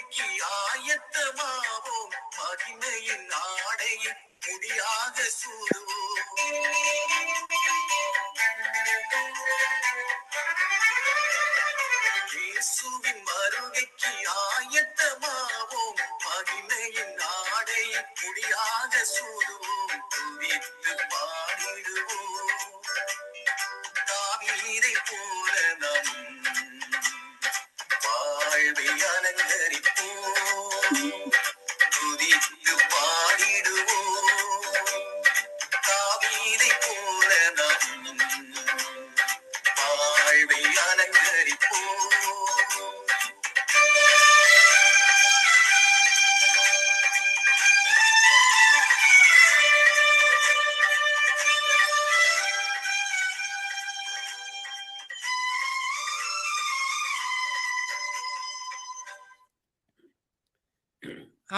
வருகைக்கு ஆயத்தமாவோம், மகிமையின் ஆடையை முடியாக சூடுவோம். இயேசுவின் வருகைக்கு ஆயத்தமாவோம், மகிமையின் ஆடையை முடியாக சூடுவோம். துதித்து பாடிடுவோம், தாவீதை போல நம் வாழ்வை அலங்கரிப்போம். துதித்து பாடிடுவோம், தாவீதை போல நம் வாழ்வை அலங்கரிப்போம்.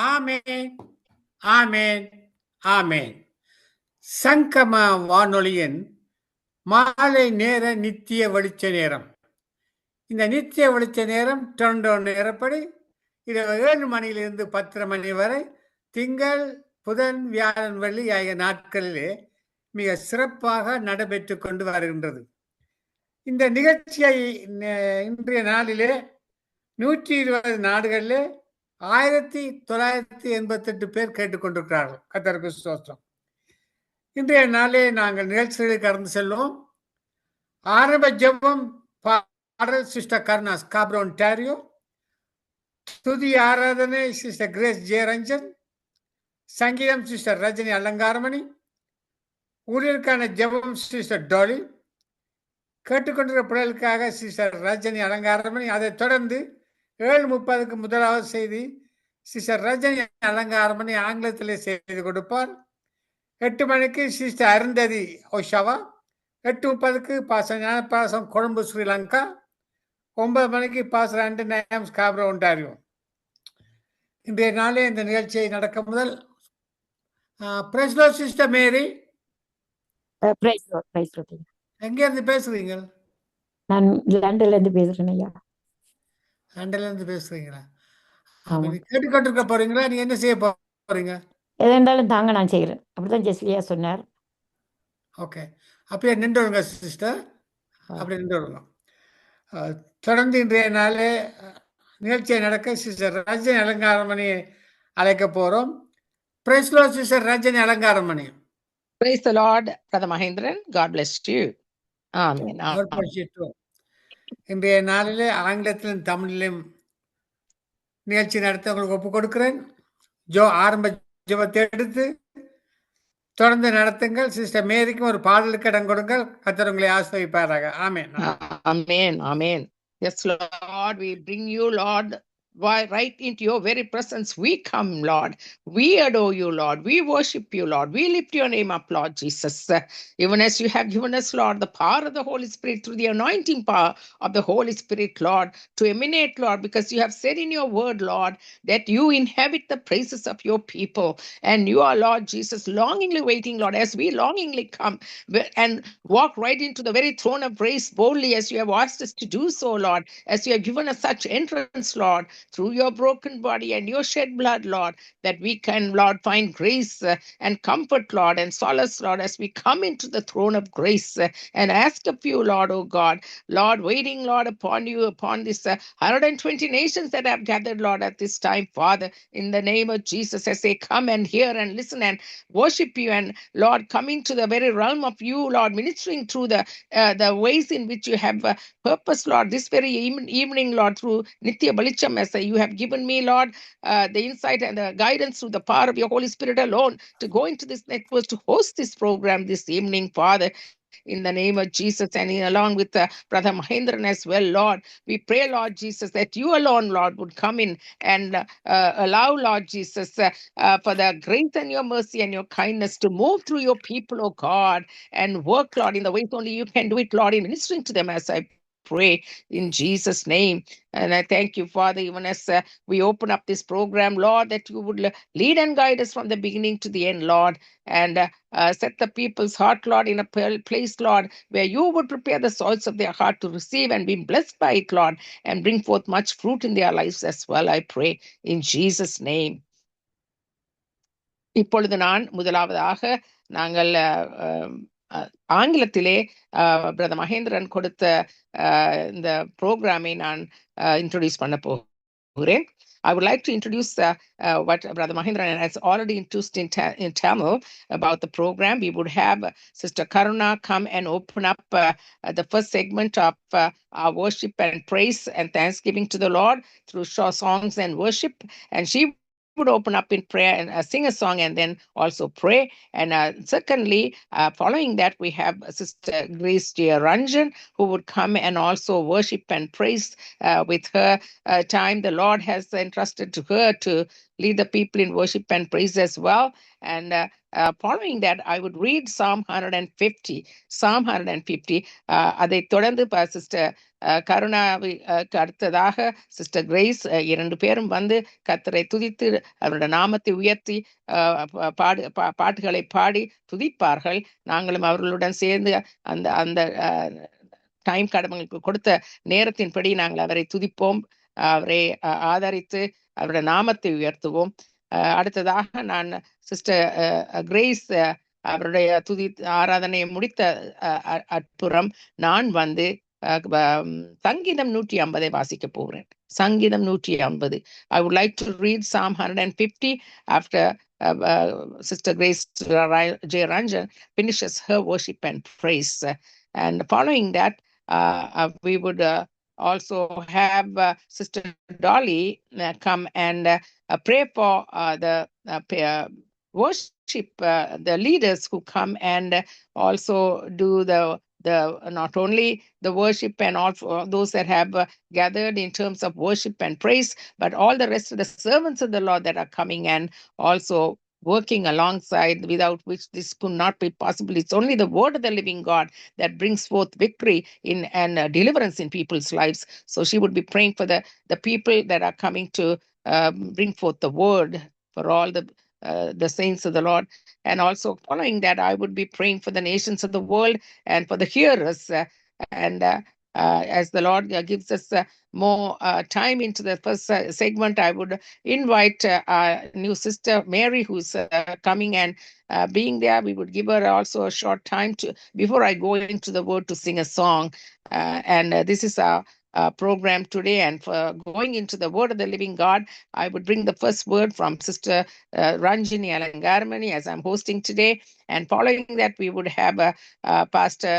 ஆமென், ஆமென், ஆமென். சங்கம வானொலியின் மாலை நேர நித்திய வெளிச்ச நேரம். இந்த நித்திய வெளிச்ச நேரம் டொரண்டோ நேரப்படி இரவு 7 மணியிலிருந்து 10 மணி வரை திங்கள், புதன், வியாழன், வெள்ளி ஆகிய நாட்களிலே மிக சிறப்பாக நடைபெற்று கொண்டு வருகின்றது. இந்த நிகழ்ச்சியை இன்றைய நாளிலே 120 நாடுகளிலே 1988 பேர் கேட்டுக்கொண்டிருக்கிறார்கள். கர்த்தருக்கு ஸ்தோத்திரம். இன்றைய நாளே நாங்கள் நிகழ்ச்சிகளுக்கு கடந்து செல்வோம். ஆரம்ப ஜெபம் பாடல் சிஸ்டர் கர்ணா ஸ்காப்ரோ ஒன்டாரியோ. துதி ஆராதனை சிஸ்டர் கிரேஸ் ஜெயரஞ்சன். சங்கீதம் சிஸ்டர் ரஜினி அலங்காரமணி. ஊழியருக்கான ஜெபம் சிஸ்டர் டோலி. கேட்டுக்கொண்டிருக்கிற பிள்ளைகளுக்காக சிஸ்டர் ரஜினி அலங்காரமணி. அதைத் தொடர்ந்து 7:30 முதலாவது செய்தி சிஸ்டர் ரஜினி அலங்காரமணி ஆங்கிலத்திலே செய்து கொடுப்பார். 8 மணிக்கு சிஸ்டர் அருந்ததி ஓஷாவா. 8:30 பாச ஞானப்பாசம் கொழும்பு ஸ்ரீலங்கா. 9 மணிக்கு பாச ஆண்டனியம் ஸ்காப்ரோ ஒன்டாரியோ. இன்றைய நாளே இந்த நிகழ்ச்சியை நடக்க முதல் பிரைஸ் லார்ட் சிஸ்டர் மேரி. எங்க இருந்து பேசுறீங்க? நான் லண்டன்ல இருந்து பேசுறேன் ஐயா. லண்டன்ல இருந்து பேசுறீங்களா? கேட்டுக்கொண்டிருக்க போறீங்களா? நீங்க என்ன செய்ய போறீங்க? எது இருந்தாலும் தாங்க நான் செய்கிறேன். அப்படிதான் ஜெஸ்லியா சொன்னார். ஓகே, அப்படியே நின்று வருங்க சிஸ்டர், அப்படியே நின்று வருங்க. தொடர்ந்து இன்றைய நாளே நிகழ்ச்சியை நடக்க சிஸ்டர் ரஜினி அலங்காரமணி அழைக்க போறோம். Praise the Lord sister Rajini Alangaramani. Praise the Lord, Brother Mahendran. God bless you. Amen. இன்றைய நாளிலே ஆங்கிலத்திலும் தமிழிலும் நிகழ்ச்சி நடத்த உங்களுக்கு ஒப்புக் கொடுக்கிறேன். ஆரம்ப ஜெபத்தை எடுத்து தொடர்ந்து நடத்துங்கள். சிஸ்டர் மேரிக்கும் ஒரு பாடலுக்கு இடம் கொடுங்கள். கர்த்தர் உங்களை ஆசீர்வதிப்பாராக. ஆமென். Amen. Amen. Yes, Lord, we bring you, Lord, right into your very presence. We come, Lord. We adore you, Lord. We worship you, Lord. We lift your name up, Lord Jesus. Even as you have given us, Lord, the power of the Holy Spirit through the anointing power of the Holy Spirit, Lord, to emanate, Lord, because you have said in your word, Lord, that you inhabit the praises of your people. And you are, Lord Jesus, longingly waiting, Lord, as we longingly come and walk right into the very throne of grace boldly as you have asked us to do so, Lord, as you have given us such entrance, Lord, through your broken body and your shed blood, Lord, that we can, Lord, find grace and comfort, Lord, and solace, Lord, as we come into the throne of grace and ask of you, Lord, oh God, Lord, waiting, Lord, upon you, upon this 120 nations that have gathered, Lord, at this time, Father, in the name of Jesus, as they come and hear and listen and worship you, and Lord, coming to the very realm of you, Lord, ministering through the ways in which you have purpose, Lord, this very evening, Lord, through Nitya Balicham, as you have given me, Lord, the insight and the guidance through the power of your Holy Spirit alone to go into this network to host this program this evening, Father. In the name of Jesus, and along with Brother Mahendran as well, Lord, we pray, Lord Jesus, that you alone, Lord, would come in and allow, Lord Jesus, for the grace and your mercy and your kindness to move through your people, oh God, and work, Lord, in the ways only you can do it, Lord, in ministering to them, as I pray in Jesus' name. And I thank you, Father, even as we open up this program, Lord, that you would lead and guide us from the beginning to the end, Lord, and set the people's heart, Lord, in a place, Lord, where you would prepare the soils of their heart to receive and be blessed by it, Lord, and bring forth much fruit in their lives as well, I pray, in Jesus' name. இப்பொழுது நான் முதலாவதாக நாங்கள் ஆங்கிலத்திலே brother Mahendran கொடுத்த இந்த ப்ரோக்ராமை நான் introduce பண்ண போகிறேன். I would like to introduce what Brother Mahindran has already introduced in Tamil about the program. We would have Sister Karuna come and open up the first segment of our worship and praise and thanksgiving to the Lord through short songs and worship. And she would open up in prayer and sing a song and then also pray. And secondly, following that, we have Sister Grace J. Ranjan, who would come and also worship and praise with her time the Lord has entrusted to her to lead the people in worship and praise as well. And following that, I would read Psalm 150. Psalm 150. அதை தொடர்ந்து Sister கருணாவுக்கு அடுத்ததாக sister grace இரண்டு பேரும் வந்து கர்த்தரை துதித்து அவருடைய நாமத்தை உயர்த்தி பாட்டுகளை பாடி துதிப்பார்கள். நாங்களும் அவர்களுடன் சேர்ந்து அந்த அந்த டைம் கடமைகளுக்கு கொடுத்த நேரத்தின்படி நாங்கள் அவரை துதிப்போம், அவரை ஆதரித்து அவருடைய நாமத்தை உயர்த்துவோம். அடுத்ததாக நான் சிஸ்டர் கிரேஸ் அவருடைய ஆராதனையை முடித்த அற்புறம் நான் வந்து சங்கீதம் 150 வாசிக்க போகிறேன். சங்கீதம் 150. I would like to read Psalm 150 after Sister Grace J. Ranjan finishes her worship and praise. And following that, we would also have Sister Dolly come and pray for the worship, the leaders who come and also do the not only the worship and also those that have gathered in terms of worship and praise, but all the rest of the servants of the Lord that are coming and also working alongside, without which this could not be possible. It's only the word of the living God that brings forth victory in and deliverance in people's lives. So she would be praying for the people that are coming to bring forth the word for all the saints of the Lord. And also following that, I would be praying for the nations of the world and for the hearers. And as the Lord gives us more time into the first segment, I would invite our new sister Mary, who's coming and being there. We would give her also a short time to before I go into the word to sing a song. And this is our program today. And for going into the word of the living God, I would bring the first word from Sister Ranjini Alangarmani as I'm hosting today. And following that, we would have Pastor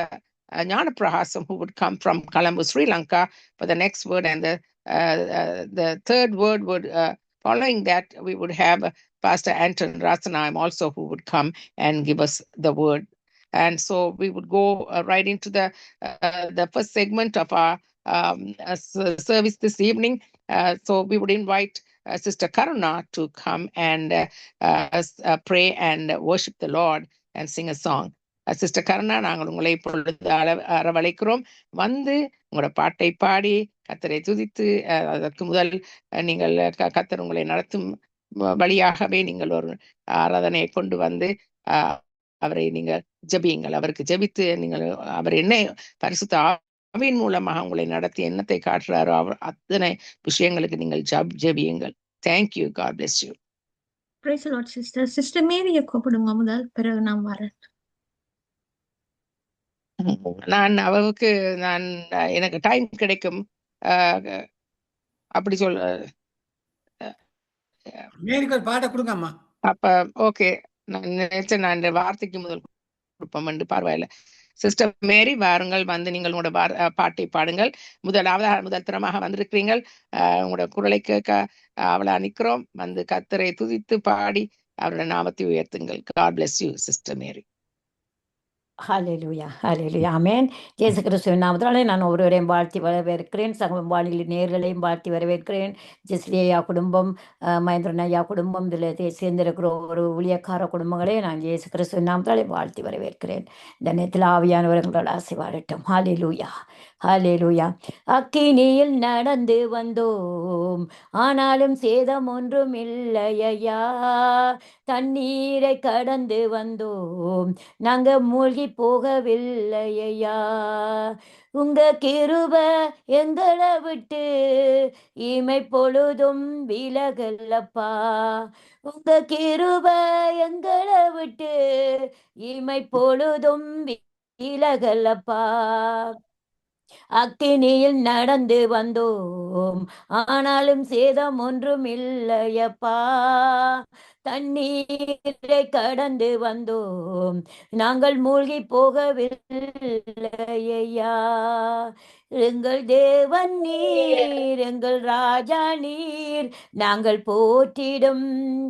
Jnanaprahasam, who would come from Colombo, Sri Lanka, for the next word. And the third word would, following that, we would have Pastor Anton Rasanayam also, who would come and give us the word. And so we would go right into the first segment of our service this evening. So we would invite Sister Karuna to come and pray and worship the Lord and sing a song. Sister Karuna, நாங்கள் உங்களை இப்பொழுது அரவழைக்கிறோம். வந்து உங்களோட பாட்டை பாடி கர்த்தரை துதித்து அதற்கு முதல் நீங்கள் கர்த்தர் உங்களை நடத்தும் வழியாகவே நீங்கள் ஒரு ஆராதனையை கொண்டு வந்து அவரை நீங்கள் ஜெபியுங்கள். அவருக்கு ஜெபித்து நீங்கள் அவர் என்ன பரிசுத்த ஆவியின் மூலமாக உங்களை நடத்தி என்னத்தை காட்டுறாரோ அத்தனை விஷயங்களுக்கு நீங்கள் ஜெபியுங்கள். Thank you. God bless you. Praise the Lord, sister. Sister Mary கூப்பிடுங்க முதல், பிறகு நான் வரேன். நான் அவருக்கு எனக்கு டைம் கிடைக்கும் அப்படி பாட கொடுங்கம்மா. அப்ப ஓகே, நான் நினைச்சேன் நான் இந்த வார்த்தைக்கு முதல் கொடுப்போம். பரவாயில்ல. சிஸ்டர் மேரி, வாருங்கள், வந்து நீங்கள் உங்களோட பாட்டை பாடுங்கள். முதல் தரமாக வந்திருக்கிறீர்கள். உங்களோட குரலை கேட்க அவளை நிற்கிறோம். வந்து கர்த்தரை துதித்து பாடி அவருடைய நாமத்தை உயர்த்துங்கள். God bless you, சிஸ்டர் மேரி. ஹல்லேலூயா, ஹல்லேலூயா, ஆமென். இயேசு கிறிஸ்துவின் நாமத்தினாலே நான் ஒருவரையும் வாழ்த்தி வரவேற்கிறேன். சகல வானிலை நேயர்களையும் வாழ்த்தி வரவேற்கிறேன். ஜெஸ்லி ஐயா குடும்பம், மகேந்திரன் ஐயா குடும்பம், இதில் சேர்ந்திருக்கிற ஒரு ஊழியக்கார குடும்பங்களே நான் இயேசு கிறிஸ்துவின் நாமத்தினாலே வாழ்த்தி வரவேற்கிறேன். இந்த நேரத்தில் ஆவியானவர்களோட ஆசீர்வாதம். ஹல்லேலூயா, ஹalleluya. அக்கினியில் நடந்து வந்தோம், ஆனாலும் சேதம் ஒன்றும் இல்லையா. தண்ணீரை கடந்து வந்தோம், நாங்க மூழ்கி போகவில்லையா. உங்க கிருப எங்களை விட்டு இமை பொழுதும் விலகல்லப்பா. உங்க கிருப எங்களை விட்டு இமை பொழுதும் விலகல்லப்பா. அக்கினியில் நடந்து வந்தோம், ஆனாலும் சேதம் ஒன்றும் இல்லையப்பா. தண்ணீரை கடந்து வந்தோம், நாங்கள் மூழ்கி போகவில்லையா. எங்கள் தேவன் நீர், எங்கள் ராஜா நீர், நாங்கள் போற்றிடும்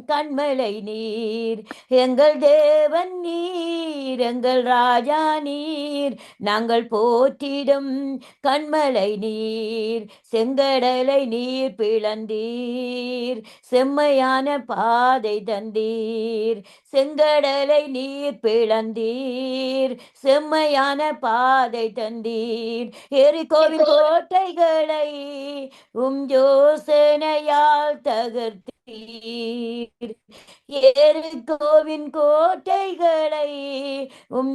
கண்மலை நீர். எங்கள் தேவன் நீர், எங்கள் ராஜா நீர், நாங்கள் போற்றிடும் கண்மலை நீர். செங்கடலை நீர் பிளந்தீர், செம்மையான பாதை தந்தீர். செங்கடலை நீர் பிளந்தீர், செம்மையான பாதை தந்தீர். எரிகோவின் கோட்டைகளை யோசனையால் தகர்த்தீர். எரிகோவின் கோட்டைகளை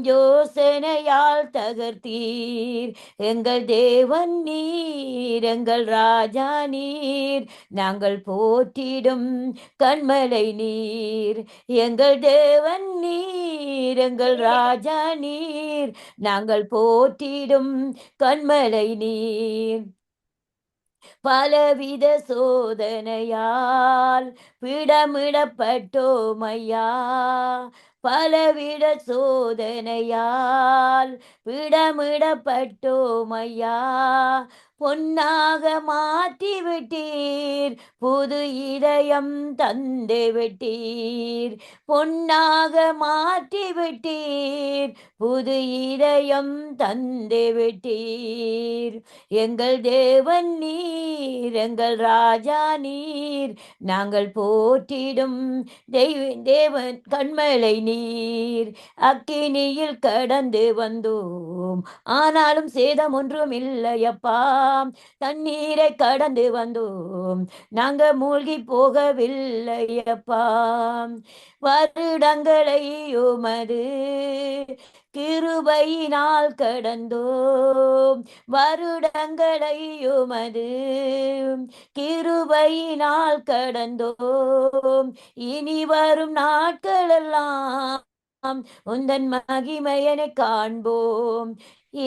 யோசனையால் தகர்த்தீர். எங்கள் தேவன் நீர், எங்கள் ராஜா நீர், நாங்கள் போற்றிடும் கண்மலை நீர். எங்கள் தேவன் நீர், எங்கள் ராஜா நீர், நாங்கள் போற்றிடும் கண்மலை நீர். பலவித சோதனையால் பிடமிடப்பட்டோமையா. பலவித சோதனையால் பிடமிடப்பட்டோமையா. பொன்னாக மாற்றி விட்டீர், புது இதயம் தந்து விட்டீர். பொன்னாக மாற்றி விட்டீர், புது இதயம் தந்து விட்டீர். எங்கள் தேவன் நீர், எங்கள் ராஜா நீர், நாங்கள் போற்றிடும் தேவன் கண்மலை நீர். அக்கினியில் கடந்து வந்தோம், ஆனாலும் சேதம் ஒன்றும் இல்லையப்பா. தண்ணீரை கடந்து வந்தோம், நாங்க மூழ்கி போகவில்லையப்பா. வருடங்களை உமது கிருபையினால் கடந்தோம். வருடங்களை உமது கிருபையினால் கடந்தோம். இனி வரும் நாட்களெல்லாம் உந்தன் மகிமையனை காண்போம்.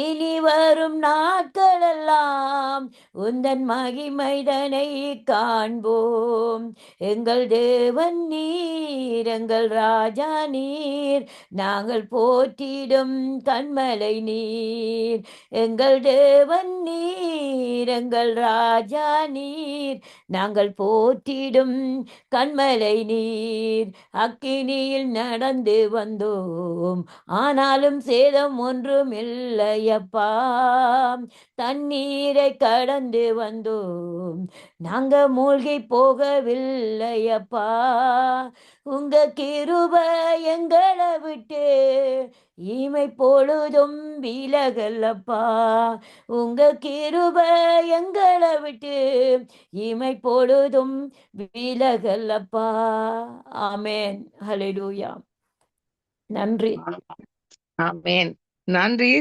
இனி வரும் நாட்களெல்லாம் உந்தன் மகிமைதனை காண்போம். எங்கள் தேவன் நீர், எங்கள் ராஜா நீர், நாங்கள் போற்றிடும் கண்மலை நீர். எங்கள் தேவன் நீர், எங்கள் ராஜா நீர், நாங்கள் போற்றிடும் கண்மலை நீர். அக்கினியில் நடந்து வந்தோம், ஆனாலும் சேதம் ஒன்றும் இல்லையப்பா. தண்ணீரை கடந்து வந்தோம், நாங்க மூழ்கி போகவில்லையப்பா. உங்க கிருப எங்களை விட்டு இமை பொழுதும் விலகல்லப்பா. உங்க கிருப எங்களை விட்டு இமை பொழுதும் விலகல்லப்பா. ஆமென். ஹல்லேலூயா. நன்றி. ஆமென். நன்றி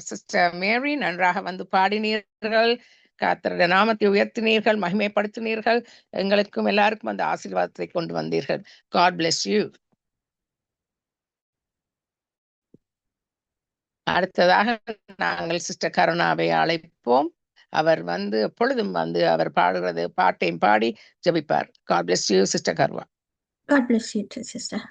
சிஸ்டர் மேரி, நன்றாக வந்து பாடினீர்கள். கர்த்தருடைய நாமத்தை உயர்த்தினீர்கள், மகிமைப்படுத்தினீர்கள். எங்களுக்கும் எல்லாருக்கும் அந்த ஆசீர்வாதத்தை கொண்டு வந்தீர்கள். God bless you. அடுத்ததாக நாங்கள் சிஸ்டர் கருணாவை அழைப்போம். அவர் வந்து எப்பொழுதும் வந்து அவர் பாடுறது பாட்டையும் பாடி ஜெபிப்பார். God bless you, sister Karuna. God bless you too, sister.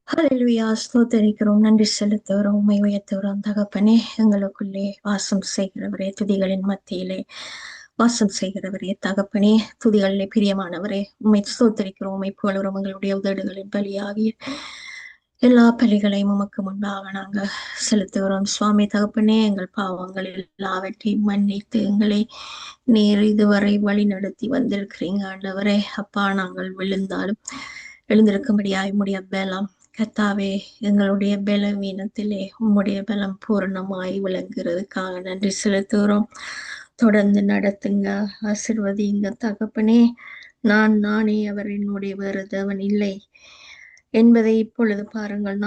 ஹல்லேலூயா. ஸ்தோத்தரிக்கிறோம், நன்றி செலுத்துகிறோம், உம்மை உயர்த்துகிறோம். தகப்பனே, எங்களுக்குள்ளே வாசம் செய்கிறவரே, துதிகளின் மத்தியிலே வாசம் செய்கிறவரே, தகப்பனே, துதிகளிலே பிரியமானவரே, உம்மை ஸ்தோத்தரிக்கிறோம், உம்மை புகழுகிறோம். எங்களுடைய உதடுகளின் பலியாகிய எல்லா பலிகளையும் உமக்கு முன்பாக நாங்க செலுத்துகிறோம். சுவாமி தகப்பனே, எங்கள் பாவங்கள் எல்லாவற்றையும் மன்னித்து எங்களை நீர் இதுவரை வழி நடத்தி வந்திருக்கிறீங்க ஆண்டவரே. அப்பா, நாங்கள் விழுந்தாலும் எழுந்திருக்கும்படியாய் முடிய பலம் கர்த்தாவே, எங்களுடைய பலவீனத்திலே உம்முடைய பலம் பூரணமாய் விளங்குறதுக்காக நன்றி செலுத்துகிறோம். தொடர்ந்து நடத்துங்க, ஆசிர்வதிங்க தகப்பனே. நானே அவர், என்னுடைய வேறு தேவன் இல்லை என்பதை இப்பொழுது பாருங்கள்.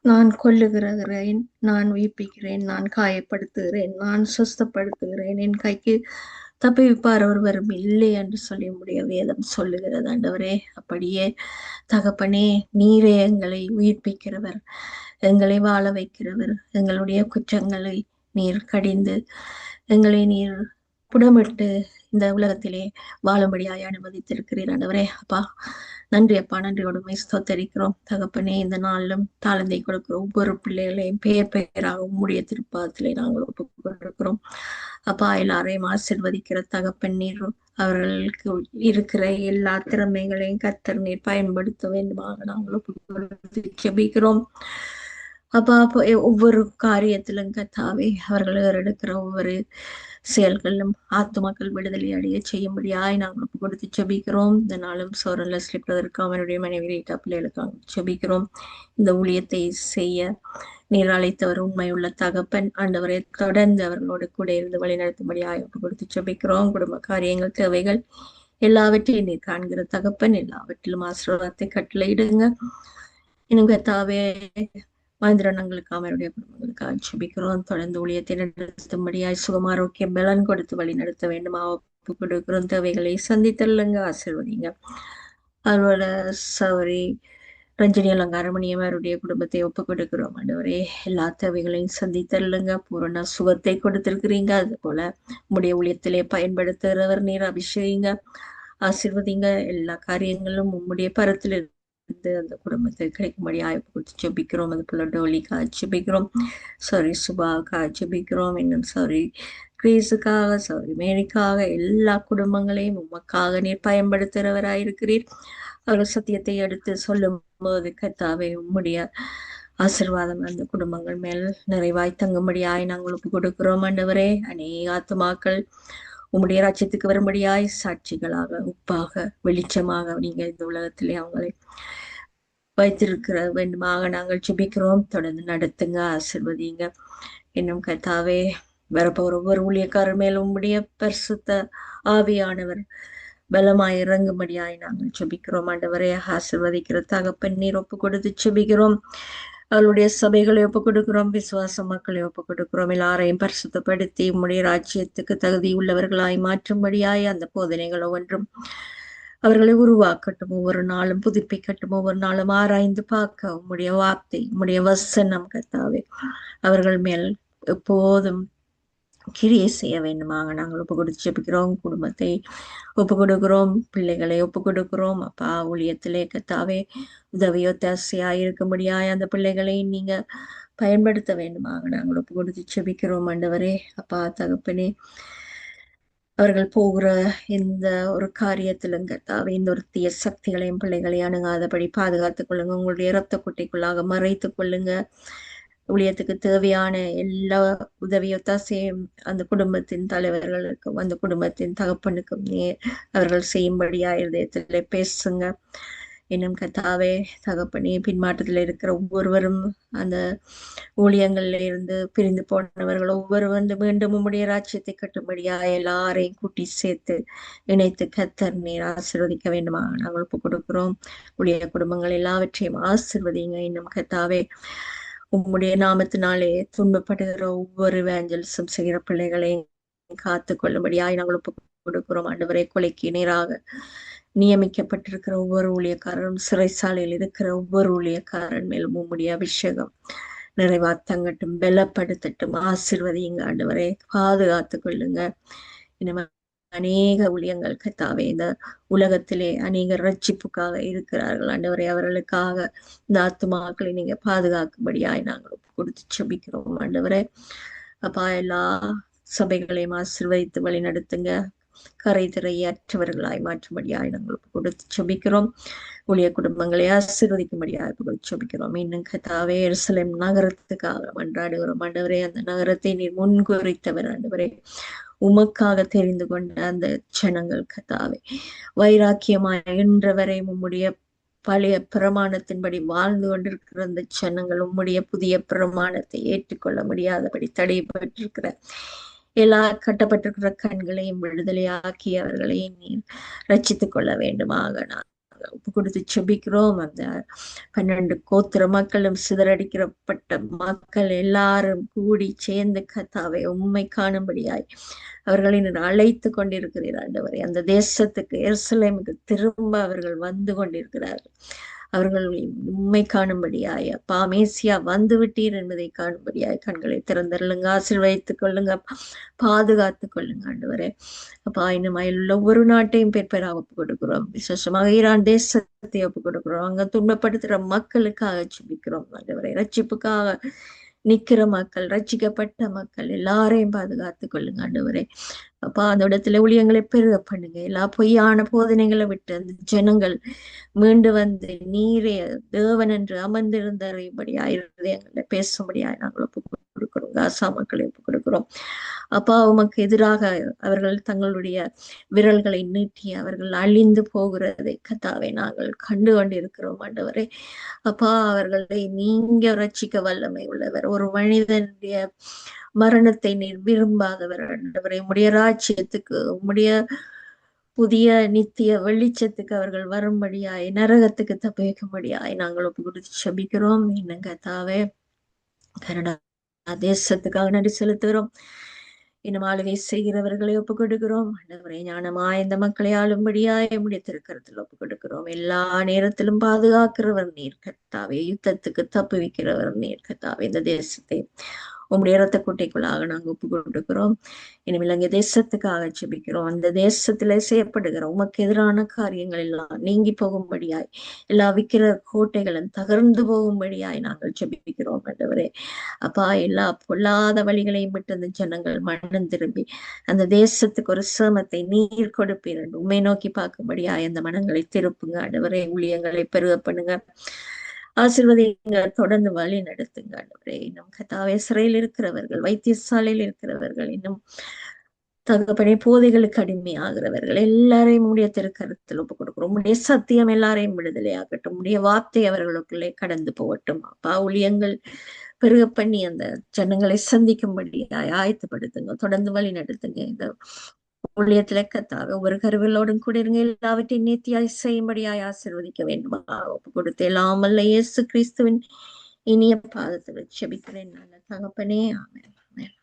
நான் கொல்லுகிறேன், நான் உயிர்ப்பிக்கிறேன், நான் காயப்படுத்துகிறேன், நான் சுஸ்தப்படுத்துகிறேன், என் கைக்கு தப்பிவிப்பார் ஒருவரும் இல்லை என்று சொல்லி உம்முடைய வேதம் சொல்லுகிறது ஆண்டவரே. அப்படியே தகப்பனே, நீரே எங்களை உயிர்ப்பிக்கிறவர், எங்களை வாழ வைக்கிறவர். எங்களுடைய குற்றங்களை நீர் கடிந்து எங்களை நீர் புடமிட்டு இந்த உலகத்திலே வாழும்படியாய் அனுமதித்திருக்கிறீர் ஆண்டவரே. அப்பா நன்றி அப்பா, நன்றியோடு ஸ்தோத்தரிக்கிறோம் தகப்பனே. இந்த நாளிலும் தாளந்தை கொடுக்கிற ஒவ்வொரு பிள்ளைகளையும் பெயர் பெயராக உம்முடைய திருப்பாதத்திலே நாங்கள் ஒப்புக் கொடுக்கிறோம் அப்பா. எல்லாரையும் ஆசிர்வதிக்கிற தகப்பன் நீர் அவர்களுக்கு இருக்கிற எல்லா திறமைகளையும் கர்த்தர் நீர் பயன்படுத்த வேண்டுமாக நாங்கள் ஒப்புக் கொடுத்து ஜெபிக்கிறோம் அப்பா. ஒவ்வொரு காரியத்திலும் கர்த்தாவே அவர்கள் எடுக்கிற ஒவ்வொரு செயல்களும் ஆத்துமாக்கள் விடுதலை அடைய செய்யும்படியாய் நாங்கள் ஒப்பு கொடுத்து ஜெபிக்கிறோம். இந்த நாளும் சோரன் லெஸ்லி பிரதருக்கு அவனுடைய மனைவி ரீட்டா பிள்ளைகளுக்காக ஜெபிக்கிறோம். இந்த ஊழியத்தை செய்ய நீர் அழைத்தவர் உண்மையுள்ள தகப்பன் ஆண்டவரை தொடர்ந்து அவர்களோடு கூட இருந்து வழிநடத்தும்படியாய் ஒப்பு கொடுத்து ஜெபிக்கிறோம். குடும்ப காரியங்கள், தேவைகள் எல்லாவற்றையும் நீர் காண்கிற தகப்பன், எல்லாவற்றிலும் ஆசீர்வாதத்தை கட்டளையிடுங்க. இன்னும் கர்த்தாவே மந்திரணங்களுக்கு அவருடைய குடும்பங்களுக்காக ஜெபிக்கிறோம். தொடர்ந்து ஊழியத்தை நடத்தும்படியாய் சுகமாரோக்கிய பலன் கொடுத்து வழி நடத்த வேண்டுமா ஒப்பு கொடுக்கிறோம். தேவைகளை சந்தித்தல்லுங்க, ஆசீர்வதிங்க. அவரோட சௌரி ரஞ்சனி அலங்காரமணியம் அவருடைய குடும்பத்தை ஒப்பு கொடுக்கிறோம் ஆண்டவரே. எல்லா தேவைகளையும் சந்தித்தல்லுங்க, பூரண சுகத்தை கொடுத்திருக்கிறீங்க. அது போல உம்முடைய ஊழியத்திலே பயன்படுத்துகிறவர் நீர் அபிஷேகிங்க, ஆசீர்வதிங்க. எல்லா காரியங்களும் உம்முடைய பரத்தில் அந்த குடும்பத்தை கிடைக்கும்படி ஆய்வு கொடுத்து ஜெபிக்கிறோம். அது போல டோலிக்கா ஜெபிக்கிறோம், சாரி சுபாவுக்கா ஜெபிக்கிறோம், இன்னும் சாரி கிரீஸுக்காக, சாரி மேரிக்காக, எல்லா குடும்பங்களையும் உமக்காக நீர் பயன்படுத்துகிறவராயிருக்கிறீர். அவர்கள் சத்தியத்தை எடுத்து சொல்லும் போது கர்த்தாவே உம்முடைய ஆசீர்வாதம் அந்த குடும்பங்கள் மேல் நிறைவாய் தங்கும்படியாய் நாங்கள் ஒப்பு கொடுக்கிறோம் ஆண்டவரே. அநேக ஆத்துமாக்கள் உம்முடைய ராஜ்யத்துக்கு வரும்படியாய் சாட்சிகளாக, உப்பாக, வெளிச்சமாக நீங்க இந்த உலகத்திலே அவங்களை வைத்திருக்கிற வேண்டுமாக நாங்கள் ஜெபிக்கிறோம். தொடர்ந்து நடத்துங்க, ஆசீர்வதிங்க. இன்னும் கர்த்தாவே வரப்போற ஒவ்வொரு ஊழியக்காரர் மேலும் உம்முடைய பரிசுத்த ஆவியானவர் பலமாய் இறங்கும்படியாய் நாங்கள் ஜெபிக்கிறோம் ஆண்டவரே. ஆசீர்வதிக்கிற தகப்பன் நீர் ஒப்பு கொடுத்து ஜெபிக்கிறோம். அவளுடைய சபைகளை ஒப்பு கொடுக்கிறோம், விசுவாச மக்களை ஒப்பு கொடுக்கிறோம். எல்லாரையும் பரிசுத்தப்படுத்தி உம்முடைய ராஜ்யத்துக்கு தகுதி உள்ளவர்களாய் மாற்றும்படியாய் அந்த போதனைகள் ஒவ்வொன்றும் அவர்களை உருவாக்கட்டும், ஒவ்வொரு நாளும் புதுப்பிக்கட்டும், ஒவ்வொரு நாளும் ஆராய்ந்து பார்க்க உம்முடைய வார்த்தை, உம்முடைய வசனம் கர்த்தாவே அவர்கள் மேல் எப்போதும் கிரியை செய்ய வேண்டுமாக நாங்கள் ஒப்பு கொடுத்து ஜெபிக்கிறோம். குடும்பத்தை ஒப்பு கொடுக்கிறோம், பிள்ளைகளை ஒப்பு கொடுக்கிறோம் அப்பா. ஊழியத்திலே கர்த்தாவே உதவியோ தாசையாய் இருக்கும்படியாய் அந்த பிள்ளைகளை நீங்க பயன்படுத்த வேண்டுமாக நாங்கள் ஒப்பு கொடுத்து ஜெபிக்கிறோம் ஆண்டவரே. அப்பா தகப்பனே, அவர்கள் போகிற இந்த ஒரு காரியத்திலும் கர்த்தாவே இந்த ஒரு தீய சக்திகளையும் பிள்ளைகளை அணுகாதபடி பாதுகாத்துக் கொள்ளுங்க. உங்களுடைய இரத்த குட்டைக்குள்ளாக மறைத்துக் கொள்ளுங்க. ஊழியத்துக்கு தேவையான எல்லா உதவியொத்தாசையும் அந்த குடும்பத்தின் தலைவர்களுக்கும் அந்த குடும்பத்தின் தகப்பனுக்கும் அவர்கள் செய்யும்படியா இதயத்திலே பேசுங்க. இன்னும் கர்த்தாவே தகப்பனே, பின்மாற்றத்தில் இருக்கிற ஒவ்வொருவரும் அந்த ஊழியங்கள்ல இருந்து பிரிந்து போனவர்கள் ஒவ்வொரு மீண்டும் உம்முடைய ராஜ்யத்தை கட்டும்படியா எல்லாரையும் கூட்டி சேர்த்து இணைத்து கர்த்தர் நீர் ஆசீர்வதிக்க வேண்டுமா நாங்கள் ஒப்பு கொடுக்கிறோம். ஊழிய குடும்பங்கள் எல்லாவற்றையும் ஆசீர்வதிங்க. இன்னும் கர்த்தாவே உம்முடைய நாமத்தினாலே துன்பப்படுகிற ஒவ்வொரு வேஞ்சல்ஸும் செய்கிற பிள்ளைகளையும் காத்து கொள்ளும்படியாய் நாங்கள் ஒப்பு கொடுக்கிறோம் ஆண்டவரே. கொலைக்கு நேராக நியமிக்கப்பட்டிருக்கிற ஒவ்வொரு ஊழியக்காரரும், சிறைசாலையில் இருக்கிற ஒவ்வொரு ஊழியக்காரன் மேலும் உம்முடைய அபிஷேகம் நிறைவா தங்கட்டும், பலப்படுத்தட்டும், ஆசீர்வதிங்க ஆண்டவரே. பாதுகாத்து கொள்ளுங்க. இனிமே அநேக ஊழியங்கள் கர்த்தாவே இந்த உலகத்திலே அநேக ரட்சிப்புக்காக இருக்கிறார்கள் ஆண்டவரே. அவர்களுக்காக இந்த ஆத்துமாக்களை நீங்க பாதுகாக்கும்படியாய் நாங்கள் கொடுத்து ஜெபிக்கிறோம் ஆண்டவரே. அப்பா எல்லா சபைகளையும் ஆசீர்வதித்து வழி நடத்துங்க. கரை திரையற்றவர்களாய் மாற்றும்படியாய் நாங்கள் கொடுத்து ஜெபிக்கிறோம். ஊழிய குடும்பங்களை ஆசீர்வதிக்கும்படியாய் கொடுத்து ஜெபிக்கிறோம். இன்னும் கர்த்தாவே எருசலேம் நகரத்துக்காக மன்றாடுகிறோம் ஆண்டவரே. அந்த நகரத்தை நீர் முன்குறித்தவர் ஆண்டவரே. உமக்காக தெரிந்து கொண்ட அந்த ஜனங்கள் கர்த்தாவே வைராக்கியமாய் இன்றவரை உம்முடைய பழைய பிரமாணத்தின்படி வாழ்ந்து கொண்டிருக்கிற அந்த ஜனங்கள் உம்முடைய புதிய பிரமாணத்தை ஏற்றுக்கொள்ள முடியாதபடி தடைப்பட்டிருக்கிற எல்லா கட்டப்பட்டிருக்கிற கண்களையும் விடுதலையாக்கி அவர்களை நீர் ரட்சித்துக் கொள்ள வேண்டுமாக நான் ஒப்பு கொடுத்து செபிக்கிறோம். அந்த 12 கோத்திர மக்களும் சிதறடிக்கப்பட்ட மக்கள் எல்லாரும் கூடி சேர்ந்து கர்த்தாவே உம்மை காணும்படியாய் அவர்களை நீர் அழைத்து கொண்டிருக்கிறீர் ஆண்டவரே. அந்த தேசத்துக்கு எருசலேமுக்கு திரும்ப அவர்கள் வந்து கொண்டிருக்கிறார்கள். அவர்கள் உண்மை காணும்படியாய் அப்பா மேசியா வந்து விட்டீர் என்பதை காணும்படியாய் கண்களை திறந்தருளுங்க, ஆசீர்வதித்துக் கொள்ளுங்க, பாதுகாத்துக் கொள்ளுங்க ஆண்டவரே. அப்பா இன்னும் உள்ள ஒவ்வொரு நாட்டையும் பெறாக ஒப்பு கொடுக்கிறோம். விசேஷமாக ஈரான் தேசத்தை ஒப்பு கொடுக்கிறோம். அங்க துன்பப்படுத்துற மக்களுக்காக ஜெபிக்கிறோம் ஆண்டவரே. ரட்சிப்புக்காக நிக்கிற மக்கள், ரட்சிக்கப்பட்ட மக்கள் எல்லாரையும் பாதுகாத்துக் கொள்ளுங்க ஆண்டவரே. அப்பா அந்த இடத்துல ஊழியங்களை பெருக பண்ணுங்க. எல்லா பொய்யான போதனைகளை விட்டு அந்த ஜனங்கள் மீண்டு வந்து நீரே தேவன் என்று அமர்ந்திருந்தபடியாய் இருதயங்களை பேசும்படியாய் நாங்கள் ஒப்பு கொடுக்கிறோம். காசா மக்களை ஒப்பு கொடுக்கிறோம். அப்பா உமக்கு எதிராக அவர்கள் தங்களுடைய விரல்களை நீட்டி அவர்கள் அழிந்து போகிறதை கர்த்தாவே நாங்கள் கண்டு கொண்டிருக்கிறோம் ஆண்டவரே. அப்பா அவர்களை நீங்க ரட்சிக்க வல்லமை உள்ளவர். ஒரு மனிதனுடைய மரணத்தை நீர் விரும்பாதவர் ஆண்டவரே. உம்முடைய ராஜ்யத்துக்கு உம்முடைய புதிய நித்திய வெளிச்சத்துக்கு அவர்கள் வரும்படியாய் நரகத்துக்கு தப்பிக்கும்படியாய் நாங்கள் ஒப்பு கொடுத்து செபிக்கிறோம். இன்னும் கர்த்தாவே கனடா தேசத்துக்காக நன்றி செலுத்துகிறோம். இன்னும் ஆளுகை செய்கிறவர்களை ஒப்புக் கொடுக்கிறோம் ஆண்டவரே. ஞானமாய் இந்த மக்களை ஆளும்படியாய் உம்முடைய திருக்கரத்தில் ஒப்புக் கொடுக்கிறோம். எல்லா நேரத்திலும் பாதுகாக்கிறவர் நீர் கர்த்தாவே. யுத்தத்துக்கு தப்புவிக்கிறவர் நீர் கர்த்தாவே. இந்த தேசத்தை உம்முடைய இரத்த குட்டைக்குள்ளாக நாங்கள் ஒப்புக் கொடுக்கிறோம். இனிமேல் அங்கே தேசத்துக்காக ஜெபிக்கிறோம். அந்த தேசத்துல செய்யப்படுகிற உமக்கு எதிரான காரியங்கள் எல்லாம் நீங்கி போகும்படியாய், எல்லா விக்கிர கோட்டைகளும் தகர்ந்து போகும்படியாய் நாங்கள் ஜெபிக்கிறோம் ஆண்டவரே. அப்பா எல்லா பொல்லாத வழிகளையும் விட்டு அந்த ஜனங்கள் மனம் திரும்பி அந்த தேசத்துக்கு ஒரு சேமத்தை நீர் கொடுப்பீர் என்று உண்மை நோக்கி பார்க்கும்படியாய் அந்த மனங்களை திருப்புங்க ஆண்டவரே. ஊழியங்களை பெருக பண்ணுங்க, ஆசீர்வதிங்க, தொடர்ந்து வழி நடத்துங்க ஆண்டவரே. இன்னும் கர்த்தாவே சிறையில் இருக்கிறவர்கள், வைத்தியசாலையில் இருக்கிறவர்கள், இன்னும் தகப்பனே போதைகளுக்கு அடிமையாகிறவர்கள் எல்லாரையும் உடைய திருக்கரத்தில் ஒப்புக் கொடுக்கிறோம். உடைய சத்தியம் எல்லாரையும் விடுதலையாகட்டும். உடைய வார்த்தை அவர்களுக்குள்ளே கடந்து போகட்டும். அப்பா ஊழியங்கள் பெருக பண்ணி அந்த ஜனங்களை சந்திக்கும்படி ஆயத்தப்படுத்துங்க, தொடர்ந்து வழி நடத்துங்க. இந்த ஊழியத்துல கர்த்தாவே ஒவ்வொரு கருவிலோடும் கூட இருங்க, எல்லாவற்றையும் நேர்த்தியாய் செய்யும்படியாய் ஆசீர்வதிக்க வேண்டுமா ஒப்பு கொடுத்து எல்லாம் வல்ல இயேசு கிறிஸ்துவின் இனிய பாதத்தில் ஜெபிக்கிறேன் நல்ல தகப்பனே. ஆமென். ஆமென்.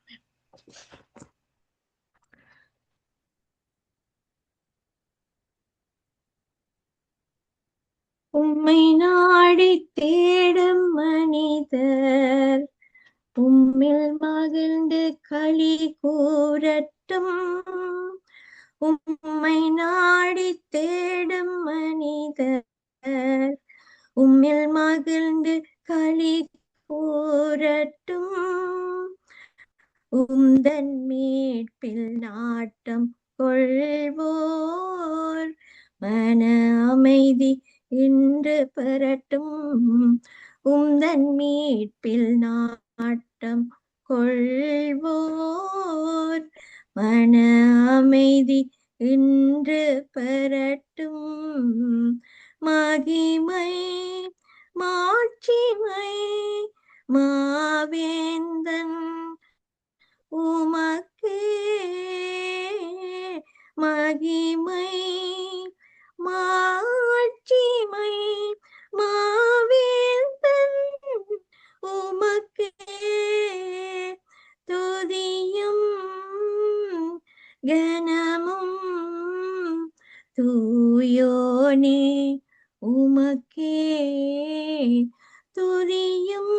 உம்மை நாடி தேடும் மனிதர் உம்மில் மகிழ்ந்து களி கூறட்டும். உம்மை நாடி தேடும் மனிதர் உம்மில் மகிழ்ந்து களி கூறட்டும். உந்தன் மீட்பில் நாட்டம் கொள்வோர் மன அமைதி இன்று பெறட்டும். உந்தன் மீட்பில் நாட்டம் கொள்வோர் மன அமைதி இன்று பெறட்டும். மகிமை மாட்சிமை மாவேந்தன் உமக்கே. மகிமை மாட்சிமை மாவேந்தன் உமக்கே. துதியும் கனமும் தூயோனே உமக்கே. துதியும்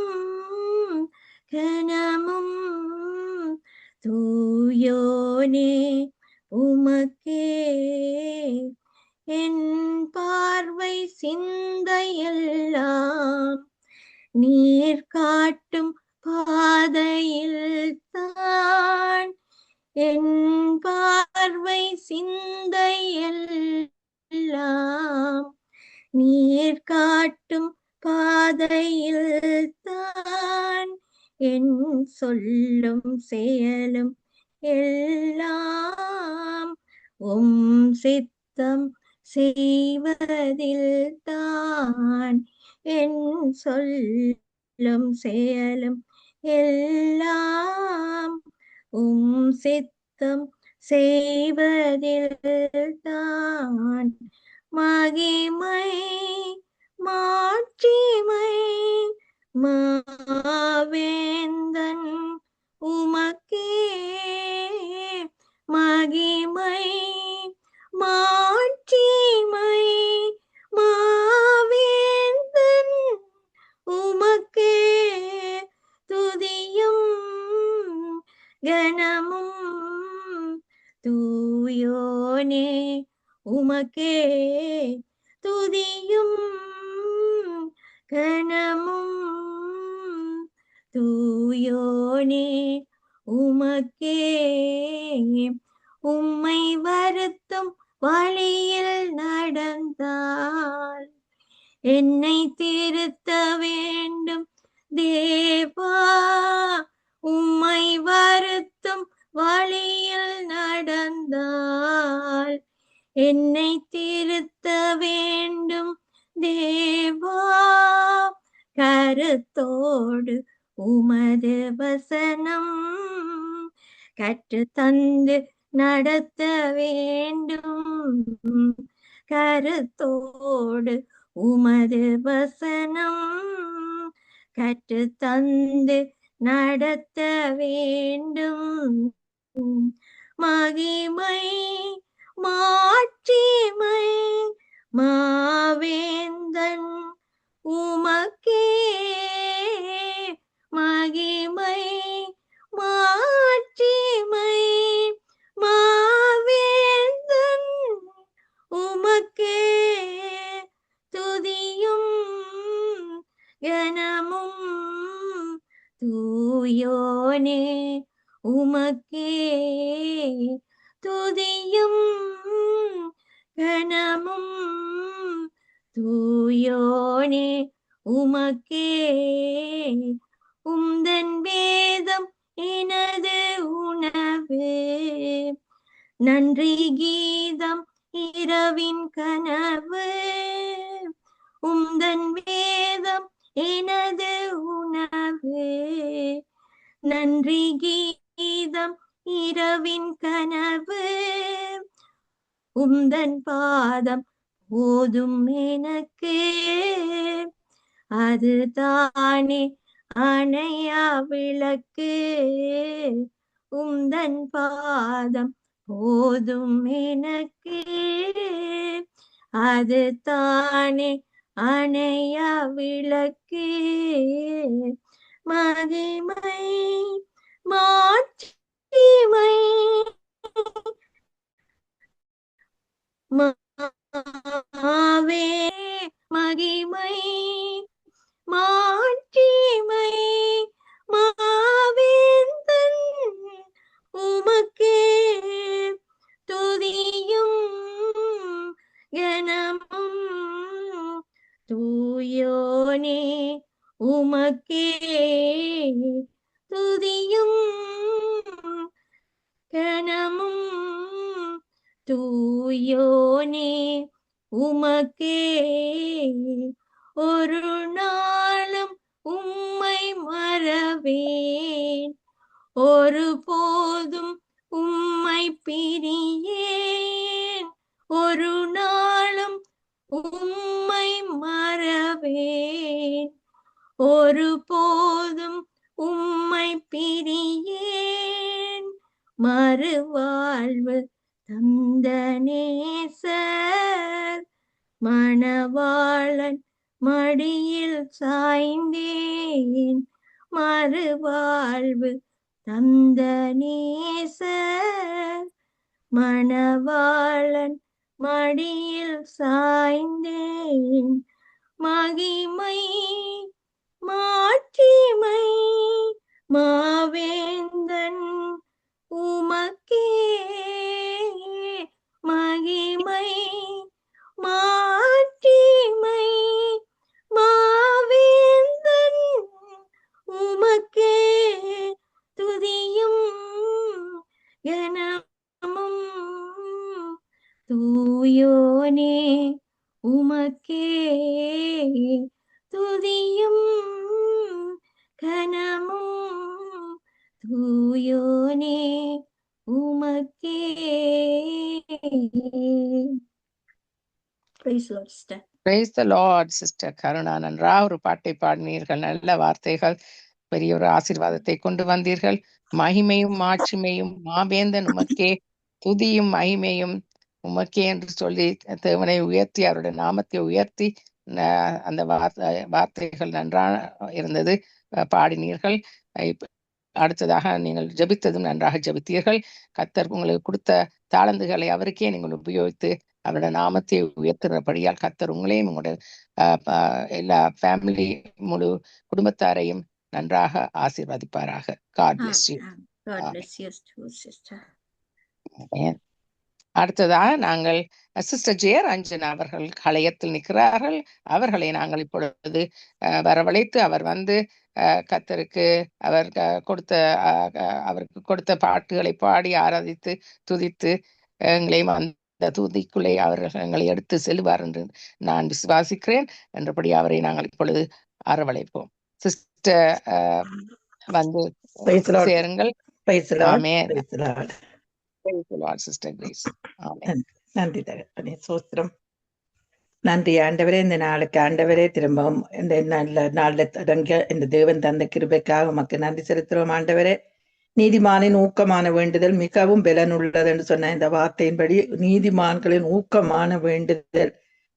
கனமும் தூயோனே உமக்கே. என் பார்வை சிந்தையெல்லாம் நீர் காட்டும் பாதையில் தான். என் பார்வை சிந்தையெல்லாம் நீர் காட்டும் பாதையில் தான். என் சொல்லும் செயலும் எல்லாம் உம் சித்தம் செய்வதில் தான் என் சொல்லும் செயலும் எல்லாம் சித்தம் செய்வதில் தான் மகிமை மாட்சிமை மாவேந்தன் உமக்கே மகிமை மாட்சிமை மாவேந்தன் உமக்கே துதியும் கனமும் தூயோனே உமக்கே துதியும் கனமும் தூயோனே உமக்கே உம்மை வருத்தும் வழியில் நடந்தால் என்னை திருத்த வேண்டும் தேவா உம்மை வருத்தும் வழியில் நடந்தால் என்னை திருத்த வேண்டும் தேவா கருத்தோடு உமது வசனம் கற்று தந்து நடத்த வேண்டும் கருத்தோடு உமது வசனம் கற்று தந்து நடத்த வேண்டும் மகிமை மாட்சிமை மாவேந்தன் உமக்கே மகிமை மாட்சிமை மாவேந்தன் உமக்கே துதியும் கனமும் தூயோனே உமக்கே துதியும் கனமும் தூயோனே உமக்கே உம்தன் வேதம் எனது உணவு நன்றி கீதம் இரவின் கனவு உம்தன் வேதம் எனது உணவு நன்றி கீதம் இரவின் கனவு உம்தன் பாதம் போதும் எனக்கு அது தானே அணையா விளக்கு உம்தன் பாதம் போதும் எனக்கு அது தானே அணையா விளக்கு மகிமை மாட்சிமை மாவே மகிமை மாட்சிமை மாவேந்தன் உமக்கே துதியும் கனமும் தூயோனே உமக்கே துதியும் கனமும் தூயோனே உமக்கே ஒரு நாளும் உம்மை மறவேன் ஒரு போதும் உம்மை பிரியேன் ஒரு நாளும் உம்மை மறவேன் ஒரு போதும் உம்மை பிரியேன் மறுவாழ்வு தந்த நேசர் மணவாளன் மடியில் சாய்ந்தேன் மறுவாழ்வு தந்த நேசர் மணவாளன் மடியில் சாய்ந்தேன் மகிமை மாட்சிமை மாவேந்தன் உமக்கே மகிமை மாட்சிமை மாவேந்தன் உமக்கே துதியும் கனமும் தூயோனே உமக்கே துதியும் கனமும் தூயோனே உமக்கே. Praise Lord, sister. Praise the Lord, Sister Karuna. நன்றாக ஒரு பாட்டை பாடினீர்கள். நல்ல வார்த்தைகள், பெரிய ஒரு ஆசீர்வாதத்தை கொண்டு வந்தீர்கள். மகிமையும் மாட்சிமையும் மாவேந்தன் உமக்கே, துதியும் மகிமையும் உமக்கே என்று சொல்லி தேவனை உயர்த்தி அவருடைய நாமத்தை உயர்த்தி அந்த வார்த்தைகள் நன்றாக இருந்தது, பாடினீர்கள். அடுத்ததாக நீங்கள் ஜெபித்ததும் நன்றாக ஜெபித்தீர்கள். கர்த்தர் உங்களுக்கு கொடுத்த தாளந்துகளை அவருக்கே நீங்கள் உபயோகித்து அவருடைய நாமத்தை உயர்த்துகிறபடியால் கர்த்தர் உங்களையும் உங்களுடைய எல்லா ஃபேமிலி முழு குடும்பத்தாரையும் நன்றாக ஆசீர்வதிப்பாராக. God bless you. God bless you too, sister. அடுத்ததாக நாங்கள் சிஸ்டர் ஜெயரஞ்சனா அவர்கள் கலையத்தில் நிற்கிறார்கள். அவர்களை நாங்கள் இப்பொழுது வரவழைத்து அவர் வந்து கர்த்தருக்கு அவர் அவருக்கு கொடுத்த பாட்டுகளை பாடி ஆராதித்து துதித்து எங்களையும் அந்த துதிக்குள்ளே அவர்கள் எங்களை எடுத்து செல்வார் என்று நான் விசுவாசிக்கிறேன். என்றபடி அவரை நாங்கள் இப்பொழுது அரவழைப்போம். சிஸ்டர் வந்து சேருங்கள். ஆமென். Sister Grace. ஆமென். நன்றி தகப்பனே, சோத்திரம். நன்றி ஆண்டவரே, இந்த நாளுக்கு ஆண்டவரே திரும்பவும் இந்த நல்ல நாளில் தொடங்க இந்த தேவன் தந்த கிருபைக்காக உமக்கு நன்றி செலுத்துகிறோம் ஆண்டவரே. நீதிமானின் ஊக்கமான வேண்டுதல் மிகவும் பலனுள்ளது என்று சொன்ன இந்த வார்த்தையின்படி நீதிமான்களின் ஊக்கமான வேண்டுதல்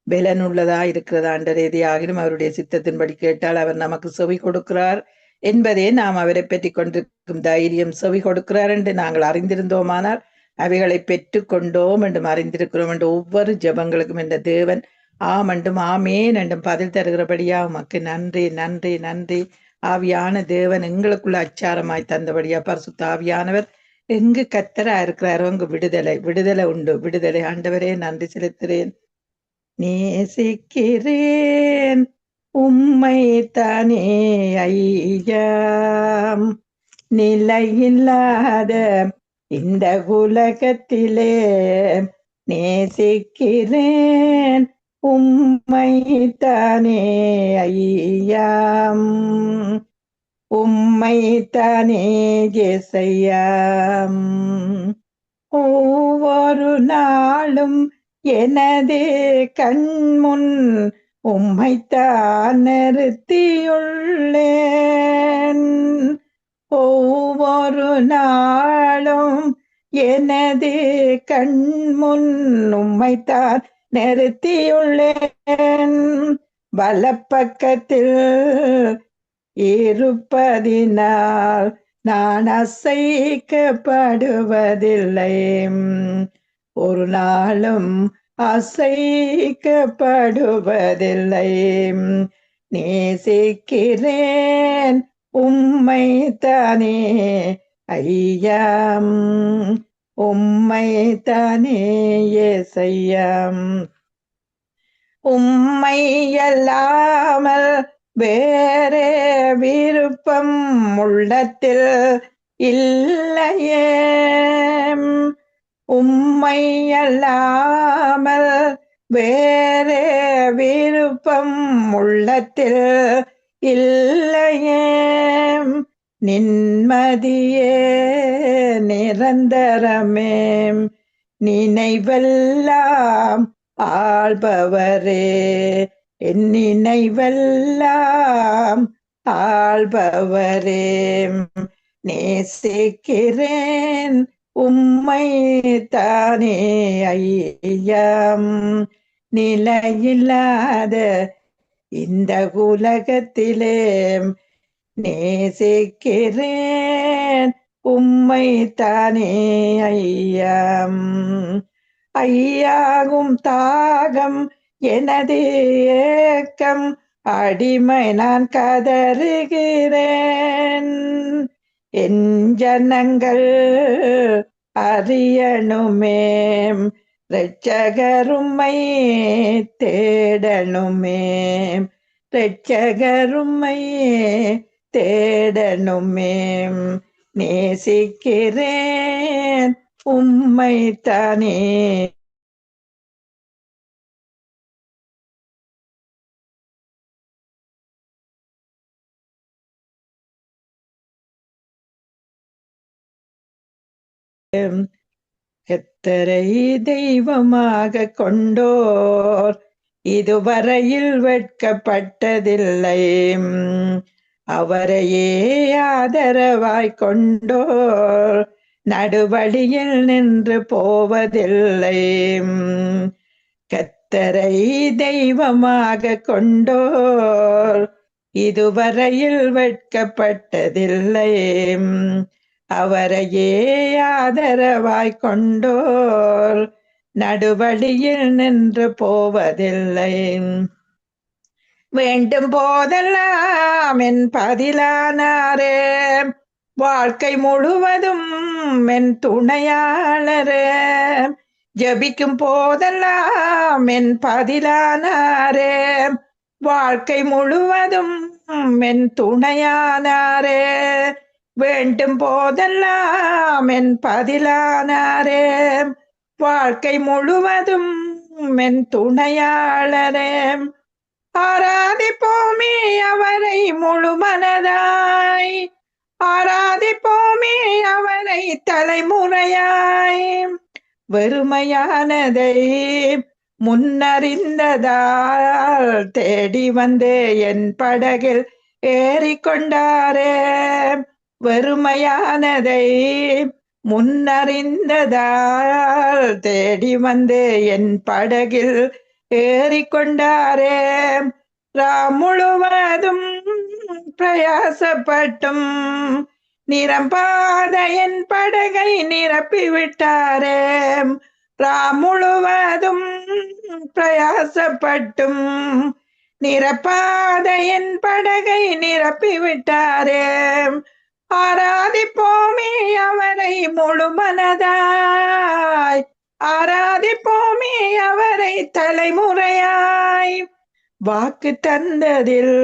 பலனுள்ளதா இருக்கிறது ஆண்டவரே. எதையாகிலும் அவருடைய சித்தத்தின்படி கேட்டால் அவர் நமக்கு செவி கொடுக்கிறார் என்பதே நாம் அவரை பற்றி கொண்டிருக்கும் தைரியம். செவி கொடுக்கிறார் என்று நாங்கள் அறிந்திருந்தோமானால் அவைகளை பெற்று கொண்டோம் என்றும் அறிந்திருக்கிறோம் என்று ஒவ்வொரு ஜபங்களுக்கும் இந்த தேவன் ஆம் என்றும் ஆமேன் என்றும் பதில் தருகிறபடியா உமக்கு நன்றி நன்றி நன்றி. ஆவியான தேவன் எங்களுக்குள்ள அச்சாரமாய் தந்தபடியா பரிசுத்த ஆவியானவர் எங்கு கர்த்தரா இருக்கிறாரோ அங்கு விடுதலை விடுதலை உண்டு. விடுதலை ஆண்டவரே நன்றி செலுத்துகிறேன். நேசிக்கிறேன் உம்மை தானே ஐயாம், நிலையில்லாத இந்த உலகத்திலே நேசிக்கிறேன் உம்மை தானே ஐயாம், உம்மை தானே ஜெசையாம். ஒவ்வொரு நாளும் எனது கண்முன் உம்மைத்தான் நிறுத்தியுள்ளேன். ஒவ்வொரு நாளும் எனது கண்முன் உம்மைத்தான் நிறுத்தியுள்ளேன். வலப்பக்கத்தில் இருப்பதினால் நான் அசைக்கப்படுவதில்லை, ஒரு நாளும் அசைக்கப்படுவதில்லை. நேசிக்கிறேன் உம்மை தானே ஐயாம், உம்மை தானே ஏசையாம். உம்மை அல்லாமல் வேறே விருப்பம் உள்ளத்தில் இல்லையே, உம்மை அல்லாமல் வேறே விருப்பம் உள்ளத்தில் இல்லையே. நின்மதியே நிரந்தரமே, நினைவெல்லாம் ஆள்பவரே, என் நினைவெல்லாம் ஆள்பவரே. நேசிக்கிறேன் உம்மை தானே ஐயாம், நிலையில்லாத இந்த உலகத்திலே நேசிக்கிறேன் உம்மை தானே ஐயாம். ஐயாகும் தாகம் எனது ஏக்கம், அடிமை நான் கதறுகிறேன். என் ஜனங்கள் அறியணுமே, இரட்சகரும்மை தேடணுமே, இரட்சகரும்மை தேடணுமே. நேசிக்கிறேன் உம்மை தானே கர்த்தரை தெய்வமாக கொண்டோர் இதுவரையில் வெட்கப்பட்டதில்லை. அவரையே ஆதரவாய் கொண்டோர் நடுவழியில் நின்று போவதில்லை. கர்த்தரை தெய்வமாக கொண்டோர் இதுவரையில் வெட்கப்பட்டதில்லை. அவரையே ஆதரவாய் கொண்டோர் நடுவழியில் நின்று போவதில்லை. வேண்டும் போதெல்லாம் என் பதிலானாரே, வாழ்க்கை முழுவதும் என் துணையாளரே. ஜபிக்கும் போதெல்லாம் என் பதிலானாரே, வாழ்க்கை முழுவதும் என் துணையானாரே. வேண்டும் போதெல்லாம் என் பதிலானாரே, வாழ்க்கை முழுவதும் என் துணையாளரே. ஆராதிப்போமே அவரை முழு மனதாய், ஆராதிப்போமே அவரை தலைமுறையாய். வெறுமையானதை முன்னறிந்ததால் தேடி வந்தே என் படகில் ஏறிக்கொண்டாரே. வெறுமையானதை முன்னறிந்ததால் தேடி வந்தே என் படகில் ஏறிக்கொண்டாரே. முழுவதும் பிரயாசப்பட்டும் நிரம்பாத என் படகை நிரப்பிவிட்டாரே. முழுவதும் பிரயாசப்பட்டும் நிரப்பாத என் படகை நிரப்பிவிட்டாரே. ஆராதிப்போமே அவரை முழு மனதாய், ஆராதிப்போமே அவரை தலைமுறையாய். வாக்கு தந்ததில்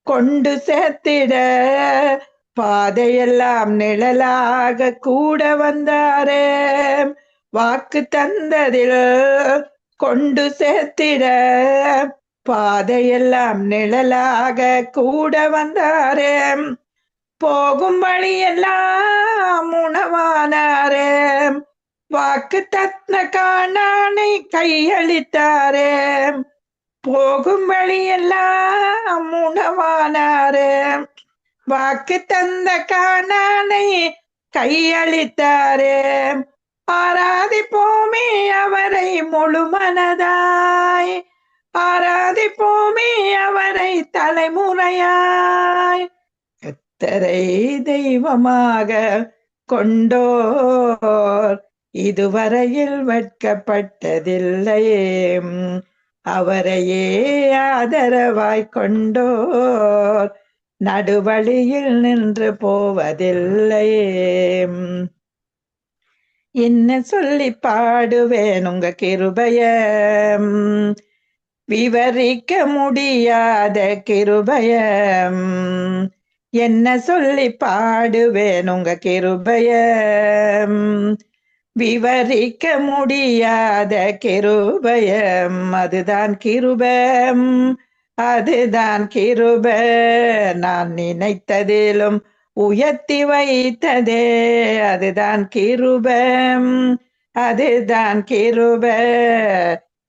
கொண்டு சேர்த்திட பாதையெல்லாம் நிழலாக கூட வந்தாரே. வாக்கு தந்ததில் கொண்டு சேர்த்திட பாதையெல்லாம் நிழலாக கூட வந்தாரே. போகும் வழியெல்லாம் உணவானாரே. வாக்கு தத்ன காணானை கையளித்தாரே. போகும் வழியெல்லாம் உணவானாரே. வாக்கு தந்த காணானை கையளித்தாரே. ஆராதிப்போமே அவரை முழு மனதாய், ஆராதிப்போமே அவரை தலைமுறையாய். கர்த்தரை தெய்வமாக கொண்டோர் இதுவரையில் வெட்கப்பட்டதில்லை. அவரையே ஆதரவாய் கொண்டோர் நடுவழியில் நின்று போவதில்லை. என்ன சொல்லி பாடுவேன் உங்க கிருபைய, விவரிக்க முடியாத கிருபைய. என்ன சொல்லி பாடுவேன் உங்க கிருபைய, விவரிக்க முடியாத கிருபையம். அதுதான் கிருபம், அதுதான் கிருப. நான் நினைத்ததிலும் உயர்த்தி வைத்ததே, அதுதான் கிருபம், அதுதான் கிருப.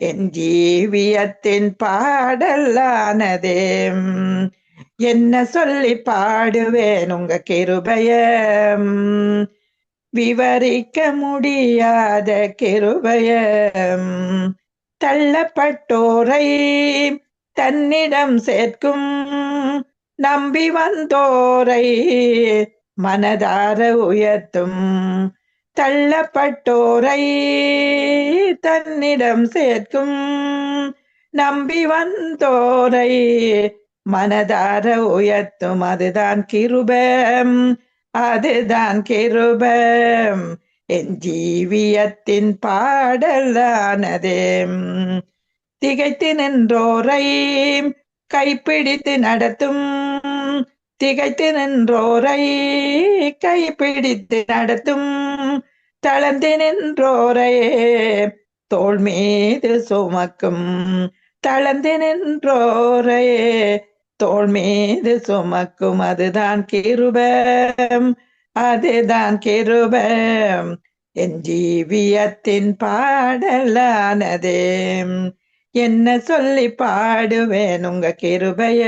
என் ஜீவியத்தின் பாடலானதே. என்ன சொல்லி பாடுவேன் உங்க கிருபையம், விவரிக்க முடியாத கிருபையம். தள்ளப்பட்டோரை தன்னிடம் சேர்க்கும், நம்பி வந்தோரை மனதார உயர்த்தும். தள்ளப்பட்டோரை தன்னிடம் சேர்க்கும், நம்பி வந்தோரை மனதார உயர்த்தும். அதுதான் கிருபம், அதுதான் கிருபம். என் ஜீவியத்தின் பாடலானதே. திகைத்து நின்றோரை கைப்பிடித்து நடத்தும், திகைத்து நின்றோரை கைப்பிடித்து நடத்தும். தளர்ந்து நின்றோரை தோள் மீது சுமக்கும், தளர்ந்து நின்றோரை தோள் மீது சுமக்கும். அதுதான் கிருபம், அதுதான் கிருபை என் ஜீவியத்தின் பாடலானதே. என்ன சொல்லி பாடுவேன் உங்க கிருபைய,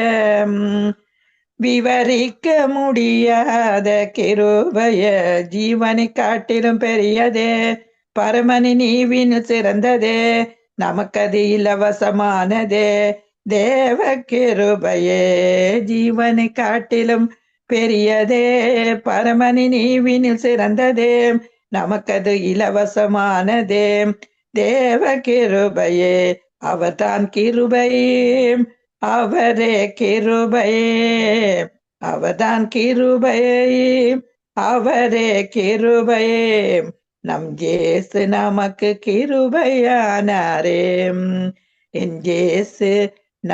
விவரிக்க முடியாத கிருபைய. ஜீவனை காட்டிலும் பெரியதே, பரமனி நீவின் சிறந்ததே, நமக்கது இலவசமானதே. தேவ கிருபையே ஜீவனை காட்டிலும் பெரியதே, பரமனி நீவினில் சிறந்ததே, நமக்கது இலவசமானதே. தேவ கிருபையே அவர்தான் கிருபையே, அவரே கிருபையே, அவர்தான் கிருபையே, அவரே கிருபையே. நம் ஜேசு நமக்கு கிருபையானாரே, என் ஜேசு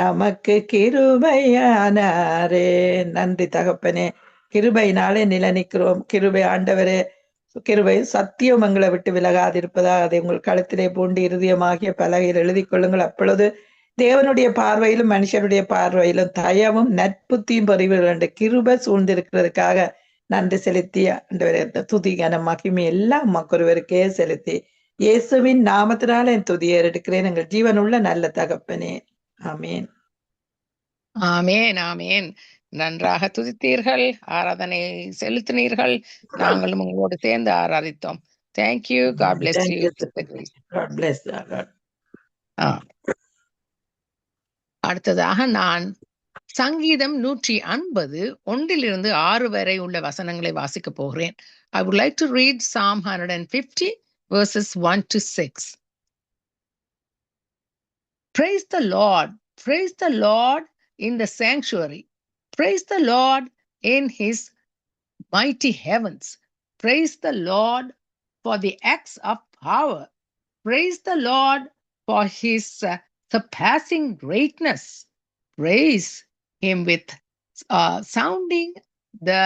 நமக்கு கிருபையானாரே. நன்றி தகப்பனே, கிருபையினாலே நிலைநிற்கிறோம். கிருபை ஆண்டவரே, கிருபை சத்தியம் எங்களை விட்டு விலகாதிருப்பதாக அதை உங்கள் கழுத்திலே பூண்டு இருதயமாகிய பலகையில் எழுதி கொள்ளுங்கள். அப்பொழுது தேவனுடைய பார்வையிலும் மனுஷனுடைய பார்வையிலும் தயவும் நட்புத்தியும் பறிவுகள் என்ற கிருபை சூழ்ந்திருக்கிறதுக்காக நன்றி செலுத்தி ஆண்டவரே, துதி கன மகிமை எல்லாம் மக்கொருவருக்கே செலுத்தி இயேசுவின் நாமத்தினால என் துதியை எடுக்கிறேன், எங்கள் ஜீவனுள்ள நல்ல தகப்பனே. ஆமேன். ஆமேன், ஆமேன். நன்றாக துதித்தீர்கள், ஆராதனை செலுத்தினீர்கள், நாங்களும் உங்களோடு சேர்ந்து ஆராதித்தோம். Thank you. God bless Thank you. you. God bless you. God. அடுத்ததாக நான் சங்கீதம் 150 1 6 வரை உள்ள வசனங்களை வாசிக்க போகிறேன். I would like to read Psalm 150 verses 1 to 6. Praise the Lord. Praise the Lord in the sanctuary. Praise the Lord in his mighty heavens. Praise the Lord for the acts of power. Praise the Lord for his surpassing greatness. Praise him with sounding the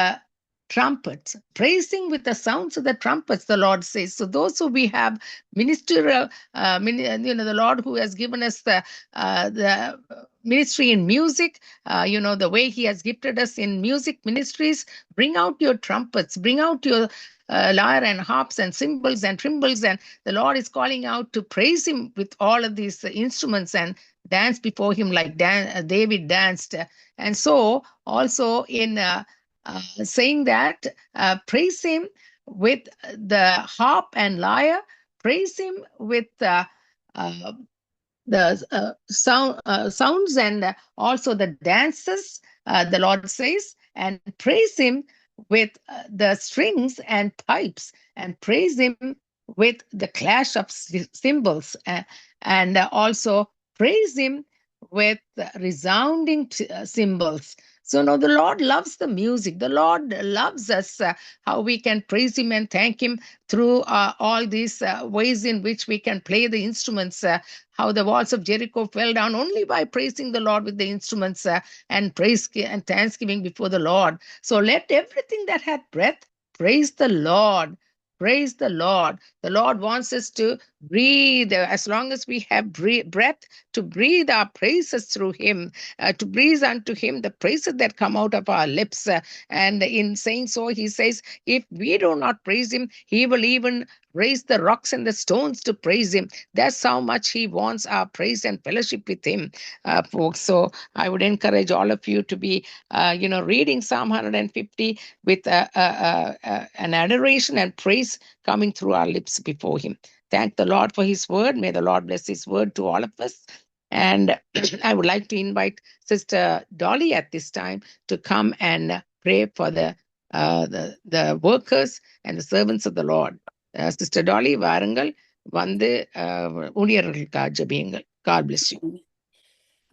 trumpets. Praising with the sounds of the trumpets, the Lord says. So those who we have ministerial, the Lord who has given us the ministry in music, the way he has gifted us in music ministries, bring out your trumpets, bring out your lyre and harps and cymbals and timbrels, and the Lord is calling out to praise him with all of these instruments and dance before him like David danced. And so also in saying that, praise him with the harp and lyre, praise him with the sounds and also the dances, the Lord says, and praise him with the strings and pipes, and praise him with the clash of cymbals, and also praise him with resounding cymbals. So now the Lord loves the music. The Lord loves us, how we can praise him and thank him through all these ways in which we can play the instruments, how the walls of Jericho fell down only by praising the Lord with the instruments and praise and thanksgiving before the Lord. So let everything that hath breath praise the Lord. Praise the Lord. The Lord wants us to breathe, as long as we have breath, to breathe our praises through him, to breathe unto him the praises that come out of our lips. And in saying so, he says, if we do not praise him, he will even raise the rocks and the stones to praise him. That's how much he wants our praise and fellowship with him, folks. So I would encourage all of you to be, reading Psalm 150 with an adoration and praise coming through our lips before him. Thank the Lord for his word. May the Lord bless his word to all of us. And I would like to invite Sister Dolly at this time to come and pray for the workers and the servants of the Lord. Sister Dolly, வாருங்கள் வந்து ஊழியர்களுக்காக ஜெபியுங்கள். God bless you.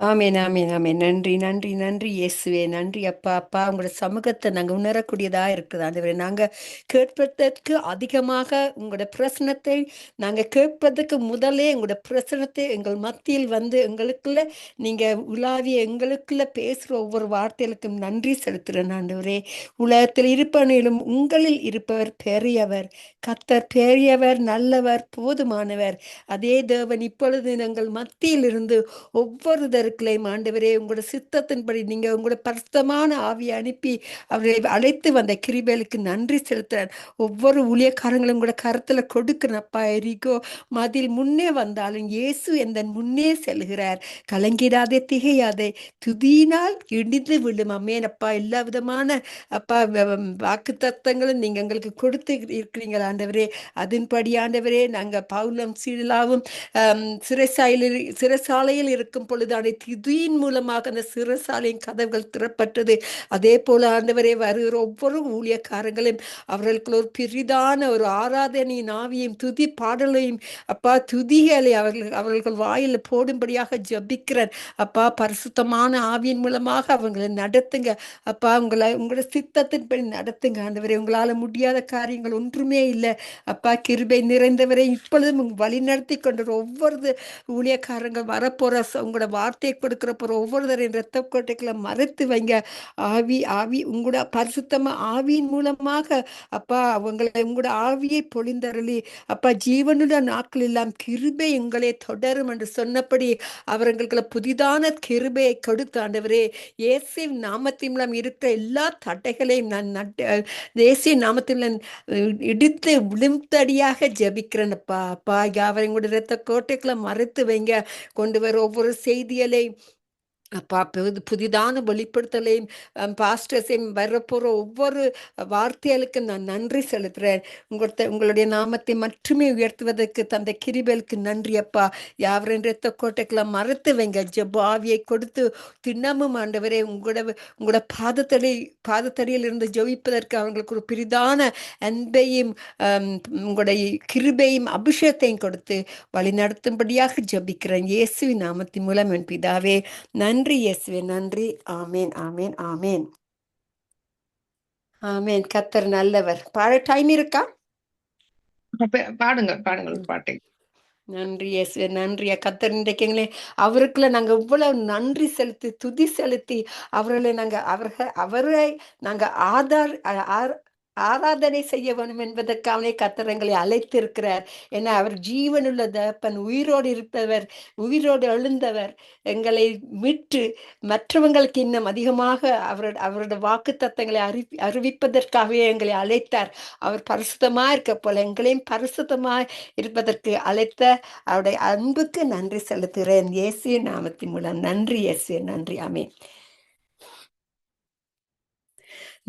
ஆமேன், ஆமேன், ஆமேன். நன்றி, நன்றி, நன்றி இயேசுவே. நன்றி அப்பா. அப்பா, உங்களோட சமூகத்தை நாங்கள் உணரக்கூடியதா இருக்குது ஆண்டவரே. நாங்கள் கேட்பதற்கு அதிகமாக உங்களோட பிரசனத்தை நாங்கள் கேட்பதற்கு முதலே உங்களோட பிரசனத்தை எங்கள் மத்தியில் வந்து எங்களுக்குள்ள நீங்கள் உலாவிய எங்களுக்குள்ள பேசுகிற ஒவ்வொரு வார்த்தைகளுக்கும் நன்றி செலுத்துகிறேன் ஆண்டவரே. உலகத்தில் இருப்பவனிலும் உங்களில் இருப்பவர் பெரியவர். கர்த்தர் பெரியவர், நல்லவர், போதுமானவர். அதே தேவன் இப்பொழுது எங்கள் மத்தியில் இருந்து ஒவ்வொருத்தருக்கு கிருபைகளுக்குள்ளேயும் ஆண்டவரே உங்களோட சித்தத்தின்படி நீங்க உங்களோட பரிசுத்தமான ஆவியை அனுப்பி அவரை அழைத்து வந்த கிருபைகளுக்கு நன்றி செலுத்துறேன். ஒவ்வொரு ஊழியக்காரங்களும் கூட கருத்துல கொடுக்கிறப்பா எரிகோ மதில் முன்னே வந்தாலும் இயேசு எந்த முன்னே செல்கிறார். கலங்கிடாதே திகையாதே, துதியினால் இடிந்து விழும். அம்மேனப்பா எல்லா விதமான அப்பா வாக்கு தத்தங்களும் நீங்க எங்களுக்கு கொடுத்து இருக்கிறீங்க ஆண்டவரே. அதன்படி ஆண்டவரே நாங்க பவுலும் சீலாவும் சிறைசாலையில் இருக்கும் பொழுது அந்த துதியின் மூலமாக அந்த சிறைசாலையின் கதவுகள் திறப்பட்டது. அதே போல ஆண்டவரே வருகிற ஒவ்வொரு ஊழியக்காரங்களும் அவர்களுக்கு ஒரு பெரிதான ஒரு ஆராதனையின் ஆவியையும் துதி பாடலையும் அப்பா துதிகளை அவர்கள் வாயில் போடும்படியாக ஜபிக்கிறேன். அப்பா பரிசுத்தமான ஆவியின் மூலமாக அவங்களை நடத்துங்க. அப்பா உங்களோட சித்தத்தின்படி நடத்துங்க ஆண்டவரே. உங்களால முடியாத காரியங்கள் ஒன்றுமே இல்லை. அப்பா கிருபை நிறைந்தவரை இப்பொழுதும் வழி நடத்தி கொண்டு ஒவ்வொரு ஊழியக்காரங்க வரப்போற உங்களோட வார்த்தையை கொடுக்கிற போற ஒவ்வொருத்தரையும் இரத்த கோட்டைகளை மறைத்து வைங்க. ஆவி உங்களோட பரிசுத்தமா ஆவியின் மூலமாக அப்பா உங்களோட ஆவியை பொழிந்தருளி அப்பா ஜீவனுள்ள நாட்கள் எல்லாம் கிருபை உங்களே தொடரும் என்று சொன்னபடி அவர்களுக்கு புதிதான கிருபையை கொடுத்து ஆண்டவரே இயேசுவின் நாமத்தின் மூலம் இருக்கிற எல்லா தடைகளையும் நான் இயேசுவின் நாமத்தின் இடித்து விழுந்தடியாக ஜபிக்கிறேன். அப்பா அவங்களோட இரத்த கோட்டைகளை மறைத்து வைங்க. கொண்டு வர ஒவ்வொரு செய்திகளையும் அப்பா புதிதான வெளிப்படுத்தலையும் பாஸ்டர்ஸையும் வரப்போற ஒவ்வொரு வார்த்தைகளுக்கு நான் நன்றி செலுத்துறேன். உங்களுடைய நாமத்தை மட்டுமே உயர்த்துவதற்கு தந்த கிருபைகளுக்கு நன்றி அப்பா. யாவரின் இரத்த கோட்டைகளை மறைத்து வைங்க. ஜெபாவியை கொடுத்து தினமும் ஆண்டவரே உங்களோட பாதத்தடியில் இருந்து ஜெபிப்பதற்கு அவங்களுக்கு ஒரு பெரிதான அன்பையும் உங்களுடைய கிருபையும் அபிஷேகத்தையும் கொடுத்து வழி நடத்தும்படியாக ஜெபிக்கிறேன். இயேசுவின் நாமத்தின் மூலம் என் பிதாவே. நன்றி இயேசுவே, நன்றி. ஆமேன் ஆமேன் ஆமேன் ஆமேன். கர்த்தர் நல்லவர். பாட டைம் இருக்கா? பாடுங்க ஒரு பாட்டை. நன்றி இயேசுவே, நன்றியா கர்த்தர். இன்றைக்குங்களே அவருக்குள்ள நாங்க இவ்வளவு நன்றி செலுத்தி துதி செலுத்தி அவரை நாங்க ஆராதனை செய்ய வேண்டும் என்பதற்காகவே கர்த்தர் எங்களை அழைத்து இருக்கிறார். ஏன்னா அவர் ஜீவனுள்ள தகப்பன், உயிரோடு இருப்பவர், உயிரோடு எழுந்தவர். எங்களை விட்டு மற்றவங்களுக்கு இன்னும் அதிகமாக அவரோட வாக்கு தத்தங்களை அறிவிப்பதற்காகவே எங்களை அழைத்தார். அவர் பரிசுத்தமா இருக்க போல எங்களையும் பரிசுத்தமா இருப்பதற்கு அழைத்த அவருடைய அன்புக்கு நன்றி செலுத்துகிறேன். இயேசுவின் நாமத்தின் மூலம் நன்றி இயேசுவே, நன்றி. ஆமென்.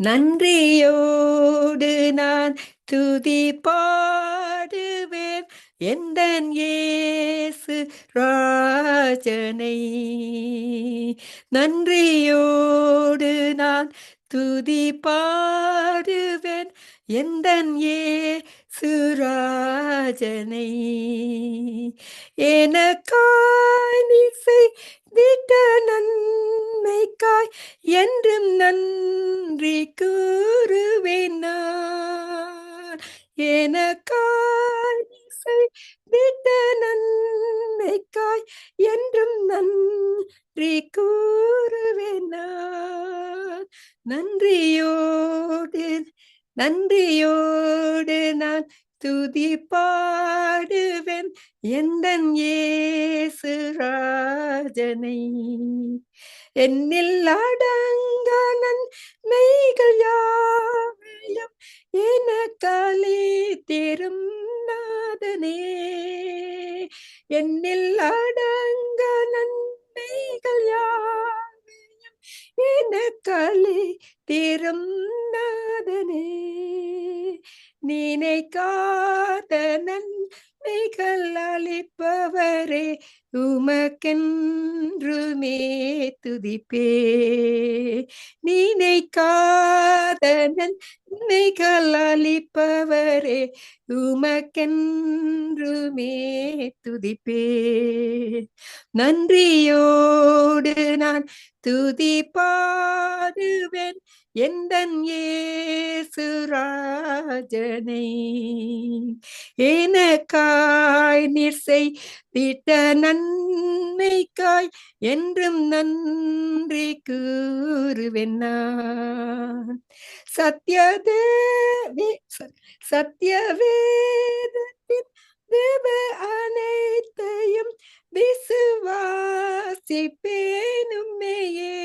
நன்றியோடு நான் துதி பாடுவேன் எந்தன் இயேசு ராஜனை. நன்றியோடு நான் துதி பாடுவேன் எந்தன் இயேசு ராஜனை. எனக்காய் நீ செய்திட்ட நன்மைக்காய் என்றும் நன்றி கூறுவேன் நான். எனக்காய் நீ செய்திட்ட நன்மைக்காய் என்றும் நன்றி கூறுவேன் நான். நன்றியோடு நான் துதி பாடுவேன் எந்தன் இயேசு ராஜனை. என்னில் அடங்க நன்மைகள் யாவையும் எனக்காலே தரும் நாதனே. என்னில் அடங்க நன்மைகள் யாவையும் எனக்காலே தரும் நாதனே. நினைக்காத நன்மைகள் அளிப்பவரே உமக்கென்றுமே துதிப்பே. நினைக்காத நன்மைகள் அளிப்பவரே உமக்கென்றுமே துதிப்பே. நன்றியோடு நான் துதி பாடுவேன் எந்தன் இயேசு ராஜனை. எனக்காய் நீர் செய்திட்ட நன்மைக்காய் என்றும் நன்றி கூறுவேன் நான். சத்தியவேதத்தின் தேவ அனைத்தையும் விசுவாசிப்பேனுமேயே.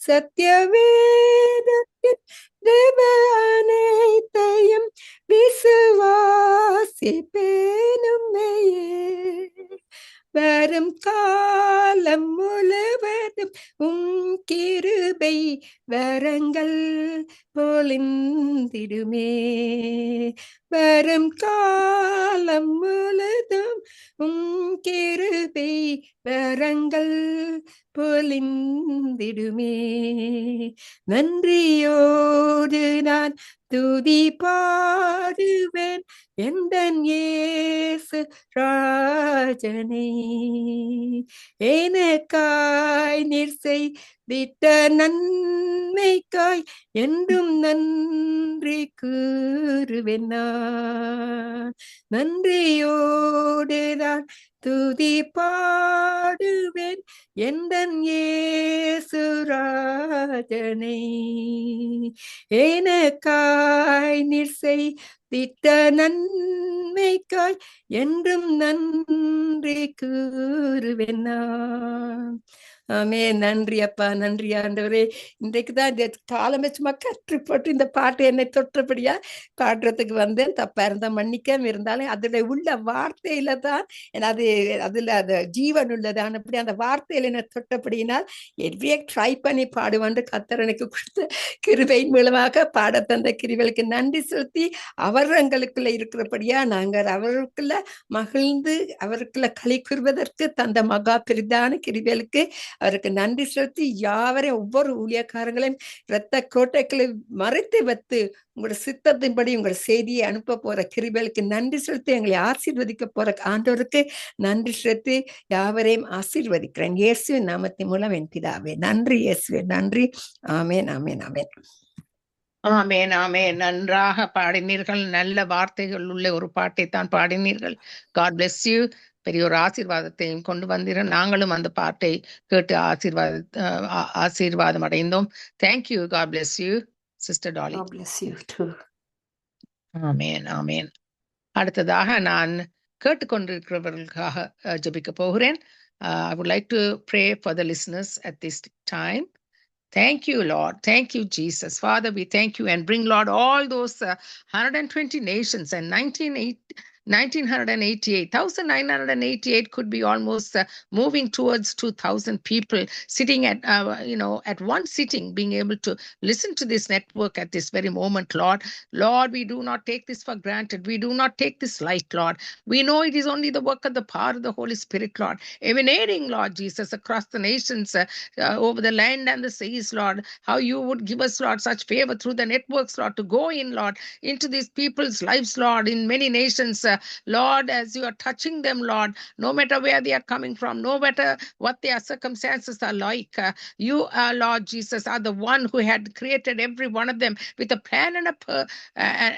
சத்தியவேதத்தின் தேவ அனைத்தையும் விசுவாசிப்பேனுமேயே. வரும் காலம் முழுவதும் கிருபை வரங்கள் பொழிந்திடுமே. வரும் காலம் முழுதும் கிருபை வரங்கள் பொழிந்திடுமே. நன்றியோடு நான் துதி பாடுவேன் எந்தன் இயேசு ராஜனை. எனக்காய் நீர் செய்திட்ட நன்மைக்காய் என்றும் நன்றி கூறுவேன் நான். நன்றியோடு நான் துதி பாடுவேன் எந்தன் இயேசு ராஜனை. எனக்காய் நீர் செய்திட்ட நன்மைக்காய் என்றும் நன்றி கூறுவேன் நான். ஆமே. நன்றி அப்பா, நன்றி ஆண்டவரே. இன்றைக்கு தான் இந்த காலம் சும்மா கற்றுப்பட்டு இந்த பாட்டு என்னை தொற்றபடியா பாடுறதுக்கு வந்தேன். தப்பா இருந்தா மன்னிக்காம இருந்தாலும் அதுல உள்ள வார்த்தையில தான் அது அதுல அந்த ஜீவன் உள்ளதான். அப்படி அந்த வார்த்தையில என்ன தொட்டபடியினால் எவ்விய ட்ரை பண்ணி பாடுவான்னு கர்த்தர் எனக்கு கொடுத்த கிருபையின் மூலமாக பாட தந்த கிருபைகளுக்கு நன்றி செலுத்தி அவர்களுக்குள்ள இருக்கிறபடியா நாங்கள் அவர்களுக்குள்ள மகிழ்ந்து அவருக்குள்ள களி கூறுவதற்கு தந்த மகா பெரிதான கிருபைகளுக்கு அவருக்கு நன்றி செலுத்தி யாவரையும் ஒவ்வொரு ஊழியக்காரங்களையும் இரத்த கோட்டைகளை மறைத்து வைத்து உங்களோட சித்தத்தின்படி உங்களோட செய்தியை அனுப்ப போற கிருபைகளுக்கு நன்றி செலுத்தி எங்களை ஆசீர்வதிக்க போற ஆண்டவருக்கு நன்றி செலுத்தி யாவரையும் ஆசீர்வதிக்கிறேன் இயேசுவின் நாமத்தின் மூலம் என் பிதாவே. நன்றி இயேசுவே, நன்றி. ஆமேன், ஆமேன், ஆமேன். ஆமேன், ஆமேன். நன்றாக பாடினீர்கள். நல்ல வார்த்தைகள் உள்ள ஒரு பாட்டை தான் பாடினீர்கள். God bless you. பெரிய ஒரு ஆசீர்வாதத்தையும் கொண்டு வந்தீர்கள். நாங்களும் அந்த பாட்டை கேட்டு ஆசீர்வாதம் அடைந்தோம். Thank you. God bless you, Sister Dolly. God bless you too. ஆமேன், ஆமேன். அடுத்ததாக நான் கேட்டுக்கொண்டிருக்கிறவர்களுக்காக ஜெபிக்க போகிறேன். I would like to pray for the listeners at this time. Thank you, Lord. Thank you, Jesus. Father, we thank you and bring, Lord, all those 120 nations and 1988 could be almost moving towards 2,000 people sitting at at one sitting, being able to listen to this network at this very moment, Lord. Lord, we do not take this for granted. We do not take this light, Lord. We know it is only the work of the power of the Holy Spirit, Lord, emanating, Lord Jesus, across the nations, over the land and the seas, Lord. How you would give us, Lord, such favor through the networks, Lord, to go in, Lord, into these people's lives, Lord, in many nations, Lord, as you are touching them, Lord, no matter where they are coming from, no matter what their circumstances are like, you are, Lord Jesus, are the one who had created every one of them with a plan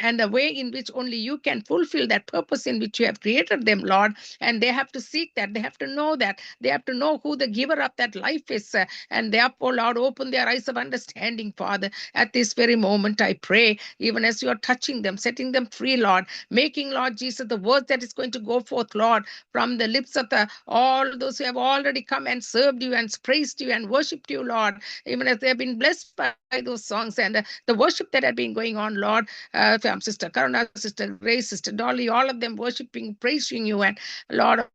and a way in which only you can fulfill that purpose in which you have created them, Lord. And they have to seek that. They have to know that. They have to know who the giver of that life is. And therefore, Lord, open their eyes of understanding, Father. At this very moment, I pray, even as you are touching them, setting them free, Lord, making, Lord Jesus, the word that is going to go forth, Lord, from the lips of all those who have already come and served you and praised you and worshipped you, Lord, even as they have been blessed by those songs and the worship that had been going on, Lord, from Sister Karuna, Sister Grace, Sister Dolly, all of them worshiping, praising you, and Lord,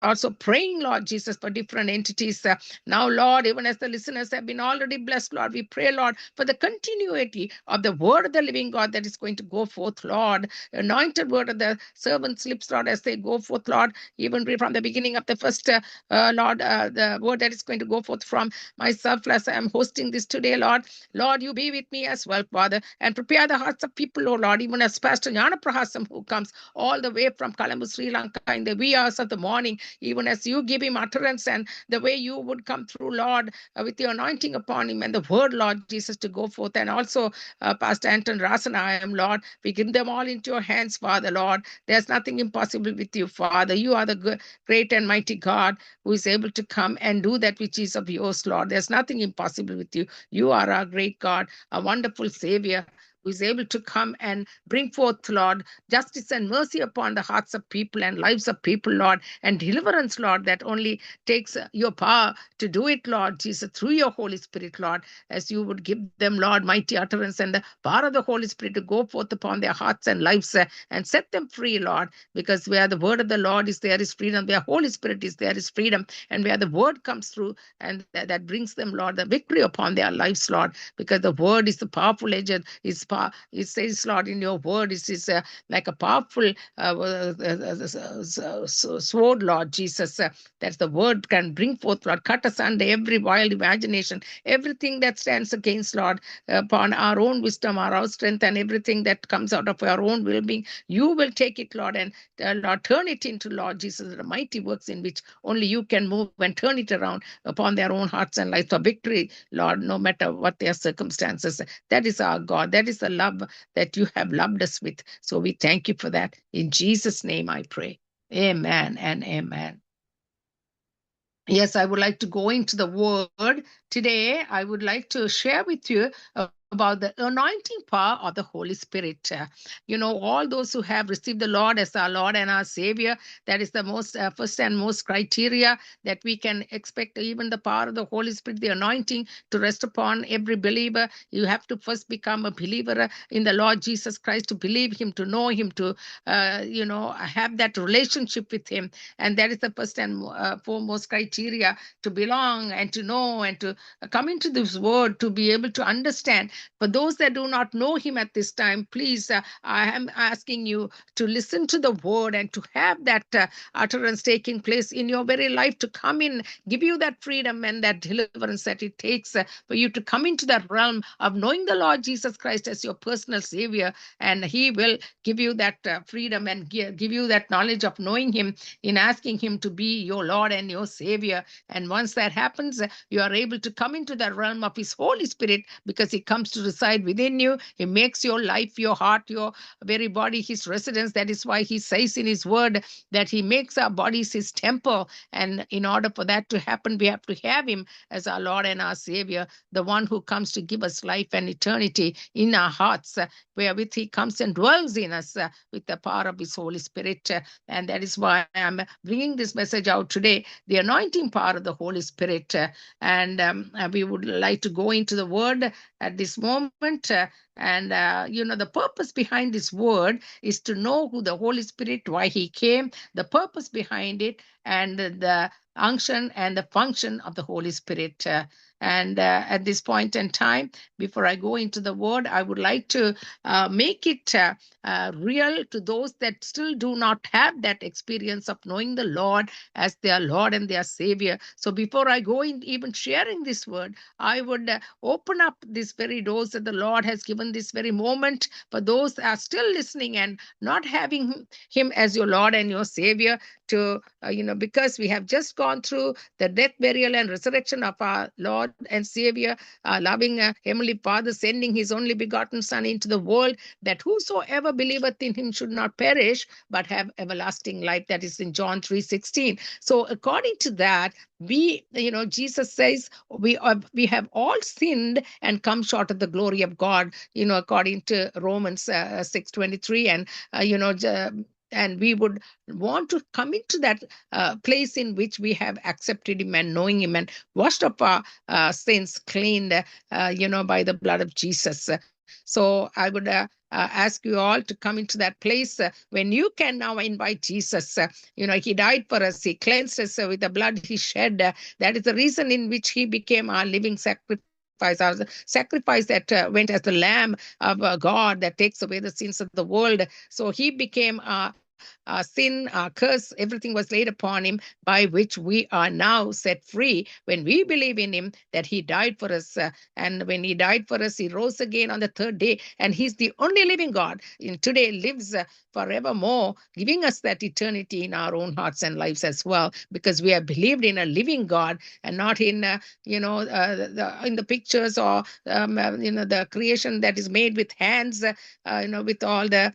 also praying, Lord Jesus, for different entities. Now, Lord, even as the listeners have been already blessed, Lord, we pray, Lord, for the continuity of the word of the living God that is going to go forth, Lord. Anointed word of the servant's lips, Lord, as they go forth, Lord, even from the beginning of the first, Lord, the word that is going to go forth from myself as I am hosting this today, Lord. Lord, you be with me as well, Father, and prepare the hearts of people, oh Lord, even as Pastor Jnana Prahasam, who comes all the way from Colombo, Sri Lanka, in the wee hours of the morning, even as you give him utterance and the way you would come through, Lord, with your anointing upon him and the word, Lord Jesus, to go forth. And also Pastor Anton Rasana, I am, Lord, we give them all into your hands, Father, Lord. There's nothing impossible with you, Father. You are the great and mighty God who is able to come and do that which is of yours, Lord. There's nothing impossible with you. You are our great God, a wonderful Savior. who is able to come and bring forth, Lord, justice and mercy upon the hearts of people and lives of people, Lord, and deliverance, Lord, that only takes your power to do it, Lord Jesus, through your Holy Spirit, Lord, as you would give them, Lord, mighty utterance and the power of the Holy Spirit to go forth upon their hearts and lives and set them free, Lord, because where the word of the Lord is, there is freedom. Where Holy Spirit is, there is freedom. And where the word comes through, and that brings them, Lord, the victory upon their lives, Lord, because the word is the powerful agent. It says, Lord, in your word, it is like a powerful sword, Lord Jesus, that the word can bring forth, Lord, cut asunder every wild imagination, everything that stands against, Lord, upon our own wisdom, our own strength, and everything that comes out of our own will-being. You will take it, Lord, and Lord, turn it into, Lord Jesus, the mighty works in which only you can move and turn it around upon their own hearts and lives for victory, Lord, no matter what their circumstances. That is our God. That is the love that you have loved us with. So we thank you for that. In Jesus' name I pray. Amen and amen. Yes, I would like to go into the word. Today, I would like to share with you about the anointing power of the Holy Spirit. All those who have received the Lord as our Lord and our Savior, that is the most first and most criteria that we can expect, even the power of the Holy Spirit, the anointing to rest upon every believer. You have to first become a believer in the Lord Jesus Christ, to believe him, to know him, to have that relationship with him. And that is the first and foremost criteria to belong and to know and to come into this word, to be able to understand. For those that do not know him at this time, please, I am asking you to listen to the word and to have that utterance taking place in your very life, to come in, give you that freedom and that deliverance that it takes for you to come into that realm of knowing the Lord Jesus Christ as your personal Savior. And he will give you that freedom and give you that knowledge of knowing him in asking him to be your Lord and your Savior. And once that happens, you are able to come into the realm of his Holy Spirit, because he comes to reside within you. He makes your life, your heart, your very body his residence. That is why he says in his word that he makes our bodies his temple. And in order for that to happen, we have to have him as our Lord and our Savior, the one who comes to give us life and eternity in our hearts, wherewith he comes and dwells in us with the power of his Holy Spirit. And that is why I'm bringing this message out today, the anointing power of the Holy Spirit. And we would like to go into the word at this moment. The purpose behind this word is to know who the Holy Spirit, why he came, the purpose behind it, and the unction and the function of the Holy Spirit. At this point in time, before I go into the word, I would like to make it real to those that still do not have that experience of knowing the Lord as their Lord and their Savior. So before I go in even sharing this word, I would open up these very doors that the Lord has given this very moment for those that are still listening and not having him as your Lord and your Savior, to because we have just gone through the death, burial, and resurrection of our Lord and Savior, our loving Heavenly Father sending his only begotten Son into the world, that whosoever believeth in him should not perish but have everlasting life. That is in John 3:16. So according to that, Jesus says we have all sinned and come short of the glory of God, according to Romans 6:23. And we would want to come into that place in which we have accepted him and knowing him and washed up our sins, cleaned, by the blood of Jesus. So I would ask you all to come into that place when you can now invite Jesus. He died for us. He cleansed us with the blood he shed. That is the reason in which he became our living sacrifice. Our sacrifice that went as the Lamb of God that takes away the sins of the world. So he became our sin, our curse, everything was laid upon him, by which we are now set free when we believe in him, that he died for us. And when he died for us, he rose again on the third day. And he's the only living God. And today lives forevermore, giving us that eternity in our own hearts and lives as well, because we have believed in a living God and not in, in the pictures or, the creation that is made with hands, with all the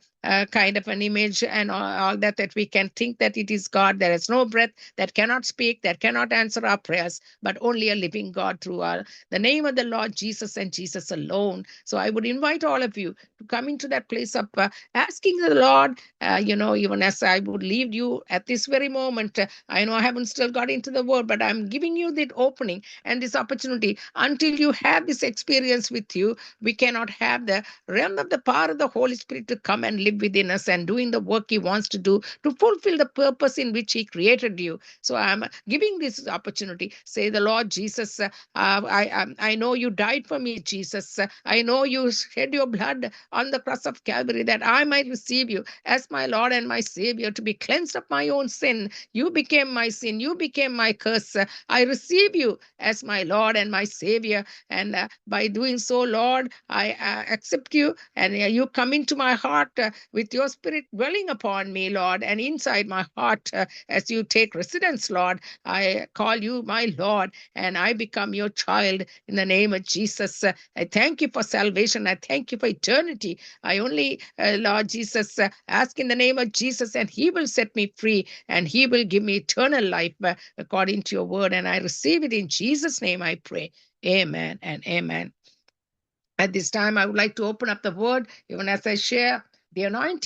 kind of an image and all that we can think that it is God. There is no breath, that cannot speak, that cannot answer our prayers, but only a living God through the name of the Lord Jesus and Jesus alone. So I would invite all of you to come into that place of asking the Lord, even as I would leave you at this very moment. I know I haven't still got into the word, but I'm giving you the opening and this opportunity. Until you have this experience with you, we cannot have the realm of the power of the Holy Spirit to come and live within us and doing the work he wants to do to fulfill the purpose in which he created you. So I'm giving this opportunity. Say, the Lord Jesus, I know you died for me, Jesus. I know you shed your blood on the cross of Calvary that I might receive you as my Lord and my Savior, to be cleansed of my own sin. You became my sin. You became my curse. I receive you as my Lord and my Savior. And by doing so, Lord, I accept you, and you come into my heart with your Spirit dwelling upon me, Lord, and inside my heart as you take residence, Lord. I call you my Lord, and I become your child in the name of Jesus. I thank you for salvation. I thank you for eternity. I only, Lord Jesus, ask in the name of Jesus, and he will set me free, and he will give me eternal life according to your word. And I receive it in Jesus' name, I pray. Amen and amen. At this time, I would like to open up the word, even as I share the anointing